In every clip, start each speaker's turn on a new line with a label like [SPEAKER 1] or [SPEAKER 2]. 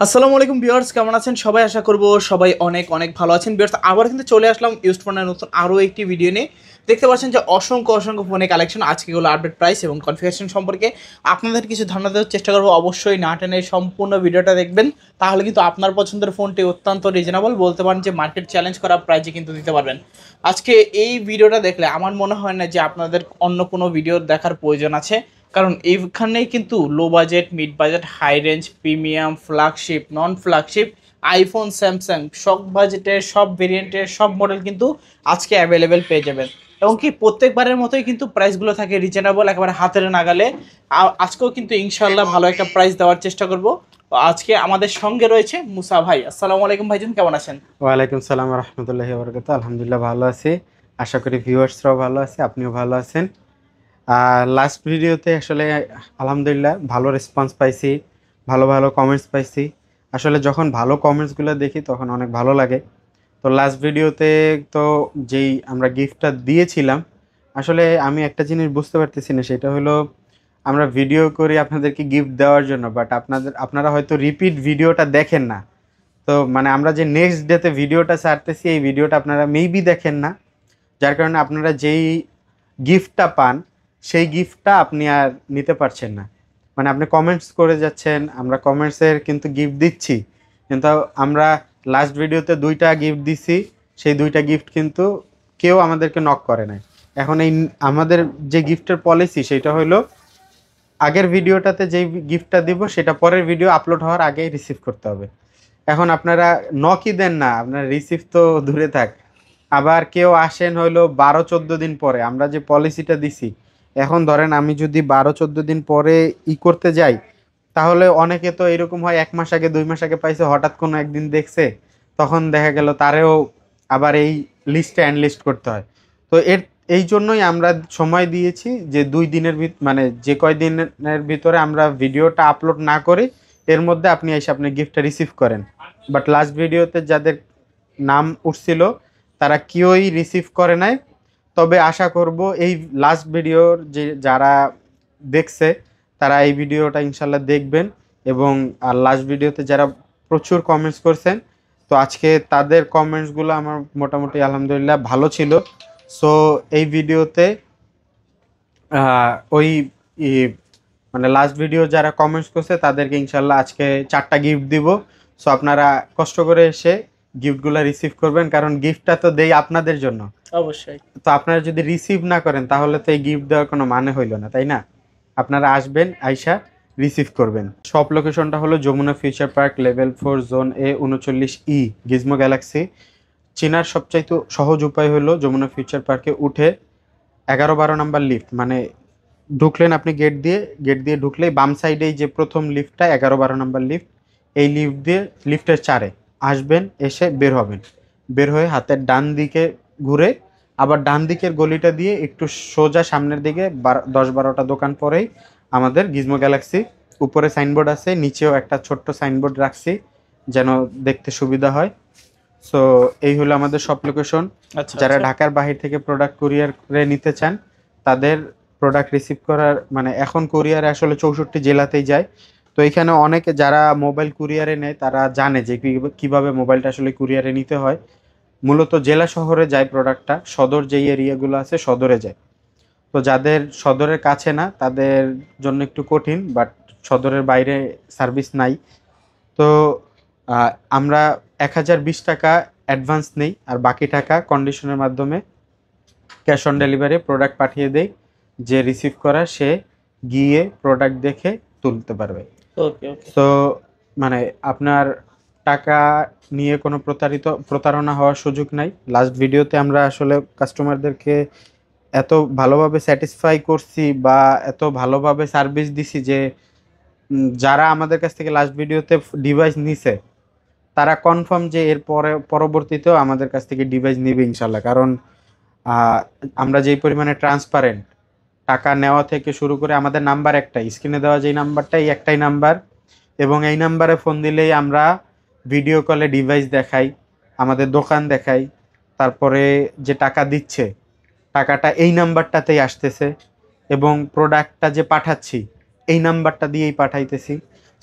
[SPEAKER 1] আসসালামু আলাইকুম ভিউয়ার্স, কেমন আছেন সবাই? আশা করব সবাই অনেক অনেক ভালো আছেন। ভিউয়ার্স, আবার কিন্তু চলে আসলাম ইউজড ফোনের নতুন আরও একটি ভিডিও নিয়ে। দেখতে পাচ্ছেন যে অসংখ্য অসংখ্য ফোনের কালেকশন, আজকে এগুলো আপডেট প্রাইস এবং কনফিগারেশন সম্পর্কে আপনাদের কিছু ধারণা দেওয়ার চেষ্টা করবো। অবশ্যই না টেনে সম্পূর্ণ ভিডিওটা দেখবেন, তাহলে কিন্তু আপনার পছন্দের ফোনটি অত্যন্ত রিজনেবল, বলতে পারেন যে মার্কেট চ্যালেঞ্জ করা প্রাইসে কিন্তু দিতে পারবেন। আজকে এই ভিডিওটা দেখলে আমার মনে হয় না যে আপনাদের অন্য কোনো ভিডিও দেখার প্রয়োজন আছে, কারণ এইখানেই কিন্তু low budget, mid budget, high range, premium, flagship, non flagship, iPhone, Samsung সব বাজেটের সব ভেরিয়েন্টের সব মডেল কিন্তু আজকে অ্যাভেলেবেল পেয়ে যাবেন। এবং কি প্রত্যেকবারের মতোই কিন্তু প্রাইসগুলো থাকে রিজনেবল, একেবারে হাতের নাগালে। আজকেও কিন্তু ইনশাল্লাহ ভালো একটা প্রাইস দেওয়ার চেষ্টা করব। তো আজকে আমাদের সঙ্গে রয়েছে মুসা ভাই। আসসালামু আলাইকুম ভাইজান, কেমন আছেন?
[SPEAKER 2] ওয়ালাইকুম সালাম রহমতুল্লাহি বরকাত। আলহামদুলিল্লাহ ভালো আছি। আশা করি ভিউয়ার্সরাও ভালো আছে, আপনিও ভালো আছেন। লাস্ট ভিডিওতে আসলে আলহামদুলিল্লাহ ভালো রেসপন্স পাইছি, ভালো ভালো কমেন্টস পাইছি। আসলে যখন ভালো কমেন্টসগুলো দেখি তখন অনেক ভালো লাগে। তো লাস্ট ভিডিওতে তো যেই আমরা গিফটটা দিয়েছিলাম, আসলে আমি একটা জিনিস বুঝতে পারতেছি না, সেটা হলো আমরা ভিডিও করি আপনাদেরকে গিফট দেওয়ার জন্য, বাট আপনারা হয়তো রিপিট ভিডিওটা দেখেন না। তো মানে আমরা যে নেক্সট ডেতে ভিডিওটা ছাড়তেছি, এই ভিডিওটা আপনারা মেবি দেখেন না, যার কারণে আপনারা যেই গিফটটা পান সেই গিফটটা আপনি আর নিতে পারছেন না। মানে আপনি কমেন্টস করে যাচ্ছেন, আমরা কমেন্টসের কিন্তু গিফট দিচ্ছি, কিন্তু আমরা লাস্ট ভিডিওতে 2টা গিফট দিছি, সেই 2টা গিফট কিন্তু কেউ আমাদেরকে নক করে নাই। এখন এই আমাদের যে গিফটের পলিসি সেটা হলো, আগের ভিডিওটাতে যেই গিফটটা দিব সেটা পরের ভিডিও আপলোড হওয়ার আগেই রিসিভ করতে হবে। এখন আপনারা নকই দেন না, আপনারা রিসিভ তো দূরে থাক। আবার কেউ আসেন হইলো 12-14 দিন পরে, আমরা যে পলিসিটা দিছি, এখন ধরেন আমি যদি 12-14 দিন পরে করতে যাই, তাহলে অনেকে তো এরকম হয় 1 মাস আগে 2 মাস আগে পাইছে, হঠাৎ কোনো একদিন দেখছে, তখন দেখা গেল তারেও আবার এই লিস্টে অ্যানলিস্ট করতে হয়। তো এই জন্যই আমরা সময় দিয়েছি যে 2 দিনের মানে যে কয়দিনের ভিতরে আমরা ভিডিওটা আপলোড না করি, এর মধ্যে আপনি এসে আপনি গিফটটা রিসিভ করেন। বাট লাস্ট ভিডিওতে যাদের নাম উঠছিল তারা কেউই রিসিভ করে নাই। তবে আশা করব এই লাস্ট ভিডিওর যে যারা দেখছে তারা এই ভিডিওটা ইনশাল্লাহ দেখবেন। এবং আর লাস্ট ভিডিওতে যারা প্রচুর কমেন্টস করছেন, তো আজকে তাদের কমেন্টসগুলো আমার মোটামুটি আলহামদুলিল্লাহ ভালো ছিল। সো এই ভিডিওতে ওই মানে লাস্ট ভিডিও যারা কমেন্টস করছে তাদেরকে ইনশাল্লাহ আজকে 4টা গিফট দিব। সো আপনারা কষ্ট করে এসে গিফটগুলো রিসিভ করবেন, কারণ গিফটটা তো দেই আপনাদের জন্য।
[SPEAKER 1] অবশ্যই।
[SPEAKER 2] তো আপনারা যদি রিসিভ না করেন তাহলে তো এই গিফট দেওয়ার কোনো মানে হইল না, তাই না? আপনারা আসবেন, আইসা রিসিভ করবেন। শপ লোকেশনটা হলো Jamuna Future Park, level 4, zone A, 39E, Gizmo Galaxy. চেনার সবচাইতে সহজ উপায় হলো যমুনা ফিউচার পার্কে উঠে 11-12 নাম্বার লিফট, মানে ঢুকলেন আপনি গেট দিয়ে ঢুকলেই বাম সাইডেই যে প্রথম লিফটটা 11-12 নাম্বার লিফট, এই লিফট দিয়ে লিফটের 4-এ আসবেন, এসে বের হবেন। বের হয়ে হাতের ডান দিকে ঘুরে আবার ডান দিকের গলিটা দিয়ে একটু সোজা সামনের দিকে 10-12টা দোকান পরেই আমাদের গিজমো গ্যালাক্সি। উপরে সাইনবোর্ড আছে, নিচেও একটা ছোট্ট সাইনবোর্ড রাখছি যেন দেখতে সুবিধা হয়। সো এই হলো আমাদের সব লোকেশন।
[SPEAKER 1] আচ্ছা
[SPEAKER 2] যারা
[SPEAKER 1] আচ্ছা।
[SPEAKER 2] ঢাকার বাহির থেকে প্রোডাক্ট কুরিয়ার করে নিতে চান, তাদের প্রোডাক্ট রিসিভ করার মানে এখন কুরিয়ারে আসলে 64 জেলাতেই যায়। তো এখানে অনেকে যারা মোবাইল কুরিয়ারে নেয় তারা জানে যে কিভাবে মোবাইলটা আসলে কুরিয়ারে নিতে হয়। মূলত জেলা শহরে যায় প্রোডাক্টটা, সদর যেই এরিয়াগুলো আছে সদরে যায়। তো যাদের সদরের কাছে না তাদের জন্য একটু কঠিন, বাট সদরের বাইরে সার্ভিস নাই। তো আহ, আমরা 1020 টাকা অ্যাডভান্স নেই, আর বাকি টাকা কন্ডিশনের মাধ্যমে ক্যাশ অন ডেলিভারি প্রোডাক্ট পাঠিয়ে দেই। যে রিসিভ করা সে গিয়ে প্রোডাক্ট দেখে তুলতে পারবে।
[SPEAKER 1] ওকে ওকে।
[SPEAKER 2] তো মানে আপনার টাকা নিয়ে কোনো প্রতারণা হওয়ার সুযোগ নাই। লাস্ট ভিডিওতে আমরা আসলে কাস্টমারদেরকে এত ভালোভাবে স্যাটিসফাই করছি বা এত ভালোভাবে সার্ভিস দিছি যে যারা আমাদের কাছ থেকে লাস্ট ভিডিওতে ডিভাইস নিছে তারা কনফার্ম যে এর পরবর্তীতেও আমাদের কাছ থেকে ডিভাইস নেবে ইনশাল্লাহ। কারণ আহ, আমরা যেই পরিমাণে ট্রান্সপারেন্ট, টাকা নেওয়া থেকে শুরু করে আমাদের নাম্বার একটাই, স্ক্রিনে দেওয়া যেই নাম্বারটাই একটাই নাম্বার, এবং এই নাম্বারে ফোন দিলেই আমরা ভিডিও কলে ডিভাইস দেখাই, আমাদের দোকান দেখাই, তারপরে যে টাকা দিচ্ছে টাকাটা এই নাম্বারটাতেই আসতেছে, এবং প্রোডাক্টটা যে পাঠাচ্ছি এই নাম্বারটা দিয়েই পাঠাইতেছি।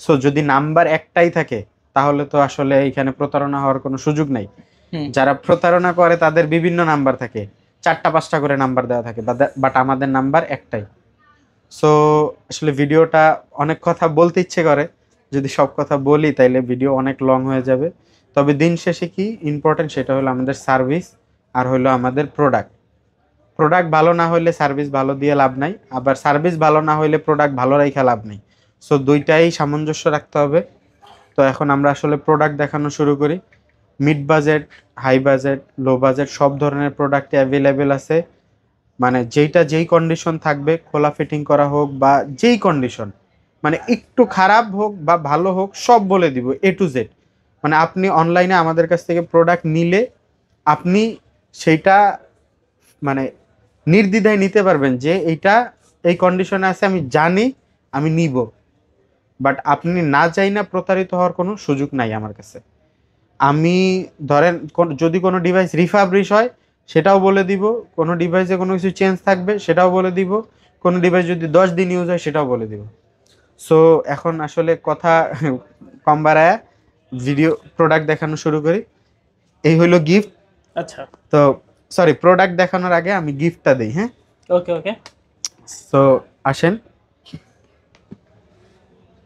[SPEAKER 2] সো যদি নাম্বার একটাই থাকে তাহলে তো আসলে এখানে প্রতারণা হওয়ার কোনো সুযোগ নাই।
[SPEAKER 1] হুম।
[SPEAKER 2] যারা প্রতারণা করে তাদের বিভিন্ন নাম্বার থাকে, 4টা 5টা করে নাম্বার দেওয়া থাকে, বাট আমাদের নাম্বার একটাই। সো আসলে ভিডিওটা অনেক কথা বলতে ইচ্ছে করে, যদি সব কথা বলি তাইলে ভিডিও অনেক লং হয়ে যাবে। তবে দিন শেষে কি ইম্পর্টেন্ট সেটা হলো আমাদের সার্ভিস আর হলো আমাদের প্রোডাক্ট। প্রোডাক্ট ভালো না হলে সার্ভিস ভালো দিয়ে লাভ নাই, আবার সার্ভিস ভালো না হলে প্রোডাক্ট ভালো রেখে লাভ নাই। সো দুইটাই সামঞ্জস্য রাখতে হবে। তো এখন আমরা আসলে প্রোডাক্ট দেখানো শুরু করি। Mid budget, high budget, low budget সব ধরনের প্রোডাক্ট অ্যাভেলেবেল আছে। মানে যেইটা যেই কন্ডিশন থাকবে, খোলা ফিটিং করা হোক বা যেই কন্ডিশন, মানে একটু খারাপ হোক বা ভালো হোক সব বলে দিব A to Z। মানে আপনি অনলাইনে আমাদের কাছ থেকে প্রোডাক্ট নিলে আপনি সেইটা মানে নির্দ্বিধায় নিতে পারবেন যে এইটা এই কন্ডিশনে আছে, আমি জানি, আমি নিব। বাট আপনি না চাই না প্রতারিত হওয়ার কোনো সুযোগ নাই আমার কাছে। আমি ধরেন যদি কোনো ডিভাইস রিফাবরিশ হয় সেটাও বলে দিব, কোনো ডিভাইসে কোনো কিছু চেঞ্জ থাকবে সেটাও বলে দিব, কোনো ডিভাইস যদি 10 দিন ইউজ হয় সেটাও বলে দিব। সো এখন আসলে কথা কম বাড়ায় ভিডিও প্রোডাক্ট দেখানো শুরু করি। এই হলো গিফট।
[SPEAKER 1] আচ্ছা,
[SPEAKER 2] তো সরি, প্রোডাক্ট দেখানোর আগে আমি গিফটটা দিই। হ্যাঁ,
[SPEAKER 1] ওকে ওকে।
[SPEAKER 2] তো আসেন,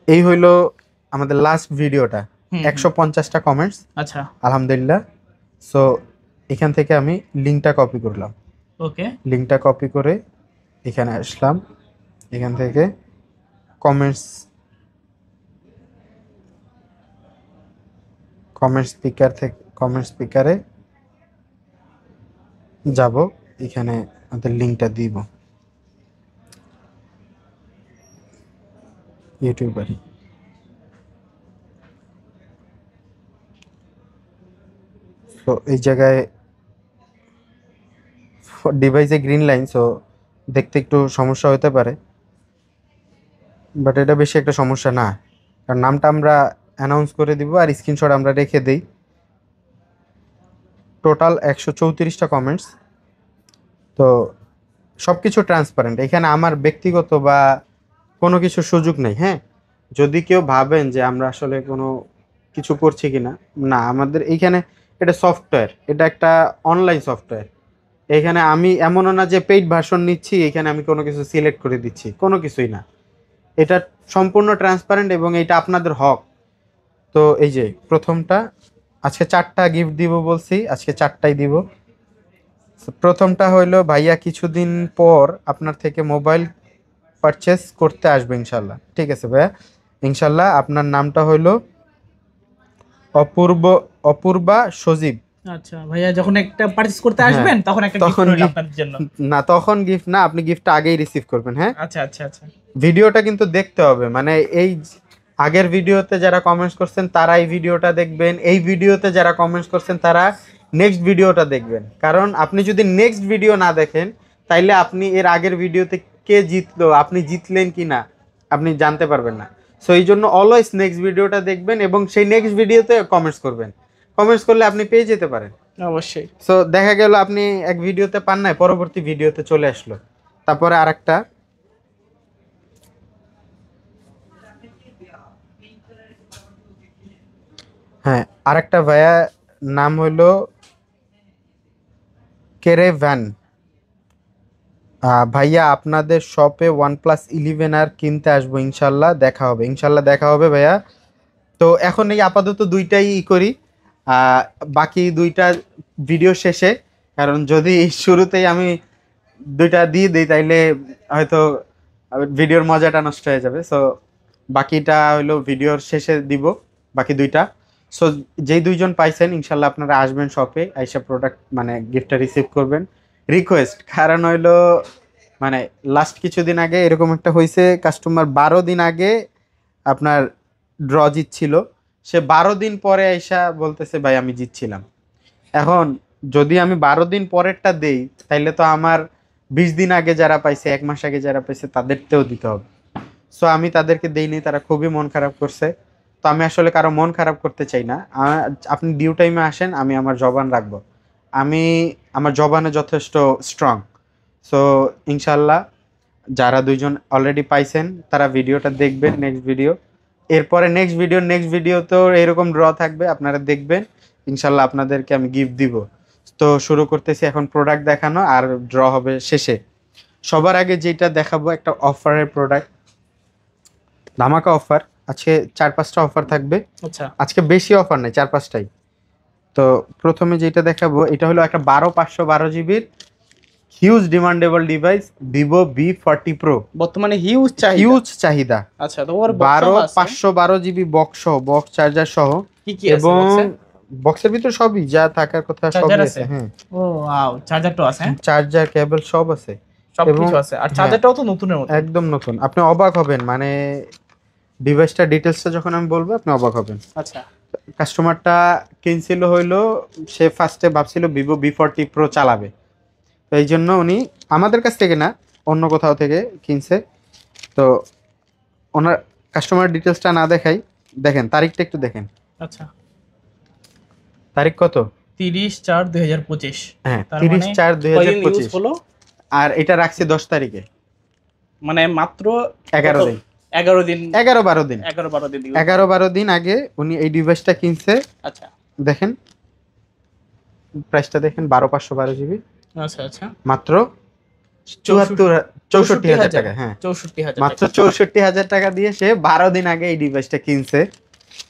[SPEAKER 2] এই হইলো আমাদের লাস্ট ভিডিওটা,
[SPEAKER 1] হুম,
[SPEAKER 2] 150টা কমেন্টস
[SPEAKER 1] আচ্ছা,
[SPEAKER 2] আলহামদুলিল্লাহ। সো এখান থেকে আমি লিঙ্কটা কপি করলাম,
[SPEAKER 1] ওকে,
[SPEAKER 2] লিঙ্কটা কপি করে এখানে আসলাম, এখান থেকে কমেন্টস স্পিকার থেকে কমেন্ট স্পিকারে যাব, এখানে আমাদের লিঙ্কটা দিব ইউটিউবার। তো এই জায়গায় ডিভাইসে গ্রিন লাইন, সো দেখতে একটু সমস্যা হতে পারে, বাট এটা বেশি একটা সমস্যা না, কারণ নামটা আমরা অ্যানাউন্স করে দিব আর স্ক্রিনশট আমরা রেখে দেই। টোটাল 134টা কমেন্টস। তো সব কিছু ট্রান্সপারেন্ট, এখানে আমার ব্যক্তিগত বা কোনো কিছু সুযোগ নেই। হ্যাঁ, যদি কেউ ভাবেন যে আমরা আসলে কোনো কিছু করছি কিনা, না, আমাদের এইখানে এটা সফটওয়্যার, এটা একটা অনলাইন সফটওয়্যার। এখানে আমি এমনও না যে পেইড ভার্সন নিচ্ছি, এখানে আমি কোনো কিছু সিলেক্ট করে দিচ্ছি, কোনো কিছুই না। এটা সম্পূর্ণ ট্রান্সপারেন্ট এবং এটা আপনাদের হক। তো এই যে প্রথমটা, আজকে 4টা গিফট দিব বলছি, আজকে 4টাই দিব। প্রথমটা হইলো ভাইয়া কিছুদিন পর আপনার থেকে মোবাইল পারচেস করতে আসবে ইনশাল্লাহ। ঠিক আছে ভাইয়া, ইনশাল্লাহ। আপনার নামটা হইলো অপূর্বা সজীব।
[SPEAKER 1] আচ্ছা ভাইয়া, যখন একটা পারচেজ করতে
[SPEAKER 2] হ্যাঁ,
[SPEAKER 1] আসবেন তখন একটা গিফট
[SPEAKER 2] তখন
[SPEAKER 1] রইল
[SPEAKER 2] gift-
[SPEAKER 1] আপনাদের জন্য।
[SPEAKER 2] না, তখন গিফট না, আপনি গিফটটা আগেই রিসিভ করবেন। হ্যাঁ,
[SPEAKER 1] আচ্ছা আচ্ছা আচ্ছা,
[SPEAKER 2] ভিডিওটা কিন্তু দেখতে হবে, মানে এই আগের ভিডিওতে যারা কমেন্টস করছেন তারা এই ভিডিওটা দেখবেন, এই ভিডিওতে যারা কমেন্টস করছেন তারা নেক্সট ভিডিওটা দেখবেন। কারণ আপনি যদি নেক্সট ভিডিও না দেখেন তাইলে আপনি এর আগের ভিডিওতে কে জিতলো, আপনি জিতলেন কি না আপনি জানতে পারবেন না। সো এই জন্য অলওয়েজ নেক্সট ভিডিওটা দেখবেন এবং সেই নেক্সট ভিডিওতে কমেন্টস করবেন। কমেন্টস করলে আপনি পেয়ে যেতে পারেন।
[SPEAKER 1] অবশ্যই।
[SPEAKER 2] সো দেখা গেল আপনি এক ভিডিওতে পান নাই, পরবর্তী ভিডিওতে চলে আসলো। তারপরে আরেকটা, হ্যাঁ, আরেকটা ভাইয়া নাম হইলো কেরেভ্যান। ভাইয়া আপনাদের শপে OnePlus 11 আর কিনতে আসবো, ইনশাল্লাহ দেখা হবে, ইনশাল্লাহ দেখা হবে ভাইয়া। তো এখন এই আপাতত দুইটাই করি, আহ, বাকি দুইটা ভিডিও শেষে, কারণ যদি শুরুতেই আমি দুইটা দিয়ে দিই তাইলে হয়তো ভিডিওর মজাটা নষ্ট হয়ে যাবে। সো বাকিটা হলো ভিডিওর শেষে দিব, বাকি দুইটা। সো যেই দুইজন পাইছেন ইনশাল্লাহ আপনারা আসবেন শপে, আইসা প্রোডাক্ট মানে গিফটটা রিসিভ করবেন। রিকোয়েস্ট, কারণ হইলো মানে লাস্ট কিছুদিন আগে এরকম একটা হয়েছে, কাস্টমার 12 দিন আগে আপনার ড্র জিতছিল, সে 12 দিন পরে আইসা বলতেছে ভাই আমি জিতছিলাম। এখন যদি আমি 12 দিন পরেরটা দেই তাইলে তো আমার 20 দিন আগে যারা পাইছে, 1 মাস আগে যারা পাইছে তাদেরতেও দিতে হবে। সো আমি তাদেরকে দেইনি, তারা খুবই মন খারাপ করছে। তো আমি আসলে কারো মন খারাপ করতে চাই না। আপনি ডিউ টাইমে আসেন, আমি আমার জবান রাখবো, আমি আমার জবানে যথেষ্ট স্ট্রং। সো ইনশাল্লাহ যারা দুইজন অলরেডি পাইছেন তারা ভিডিওটা দেখবেন, নেক্সট ভিডিও এরপরে নেক্সট ভিডিও তো এরকম ড্র থাকবে, আপনারা দেখবেন ইনশাল্লাহ, আপনাদেরকে আমি গিফট দিব। তো শুরু করতেছি এখন প্রোডাক্ট দেখানো, আর ড্র হবে শেষে। সবার আগে যেটা দেখাবো একটা অফারের প্রোডাক্ট, ধামাকা অফার। আজকে 4-5টা অফার থাকবে।
[SPEAKER 1] আচ্ছা
[SPEAKER 2] আজকে বেশি অফার নেই, 4-5টাই। তো প্রথমে যেটা দেখাবো এটা হলো একটা 512 জিবির huge demandable device, Vivo V40 Pro.
[SPEAKER 1] বর্তমানে হিউজ
[SPEAKER 2] চাহিদা।
[SPEAKER 1] আচ্ছা, তো ওর
[SPEAKER 2] 512 জিবি বক্স সহ, বক্স চার্জার সহ,
[SPEAKER 1] কি কি আছে
[SPEAKER 2] এবং
[SPEAKER 1] বক্সে?
[SPEAKER 2] বক্সের ভিতর সবই যা থাকার কথা সবই
[SPEAKER 1] চার্জার
[SPEAKER 2] আছে। হ্যাঁ,
[SPEAKER 1] ও ওয়াও, চার্জারটাও আছে,
[SPEAKER 2] চার্জার কেবল সব আছে,
[SPEAKER 1] সবকিছু আছে। আর চার্জারটাও তো নতুনের মতো,
[SPEAKER 2] একদম নতুন। আপনি অবাক হবেন, মানে ডিভাইসটা ডিটেলসটা যখন আমি বলবো আপনি অবাক হবেন।
[SPEAKER 1] আচ্ছা
[SPEAKER 2] কাস্টমারটা কিনছিল হইলো, সে ফার্স্টে ভাবছিল ভিভো V40 প্রো চালাবে, তো এই জন্য উনি আমাদের কাছ থেকে না, অন্য কোথাও থেকে কিনছে। তো ওনার কাস্টমার ডিটেলসটা না দেখাই, দেখেন তারিখটা একটু দেখেন।
[SPEAKER 1] আচ্ছা,
[SPEAKER 2] তারিখ কত?
[SPEAKER 1] 30/4/2025।
[SPEAKER 2] হ্যাঁ,
[SPEAKER 1] তার
[SPEAKER 2] 30/4/2025
[SPEAKER 1] হলো,
[SPEAKER 2] আর এটা রাখছি 10 তারিখে,
[SPEAKER 1] মানে মাত্র
[SPEAKER 2] 11 দিন,
[SPEAKER 1] 11 দিন,
[SPEAKER 2] 11-12 দিন,
[SPEAKER 1] 11-12 দিন
[SPEAKER 2] 11-12 দিন আগে উনি এই ডিভাইসটা কিনছে।
[SPEAKER 1] আচ্ছা
[SPEAKER 2] দেখেন প্রাইসটা দেখেন, 12512 জিবি,
[SPEAKER 1] আচ্ছা আচ্ছা,
[SPEAKER 2] মাত্র 64,000 টাকা। হ্যাঁ,
[SPEAKER 1] 64,000
[SPEAKER 2] মাত্র 64,000 টাকা দিয়ে সে 12 দিন আগে এই ডিভাইসটা কিনছে,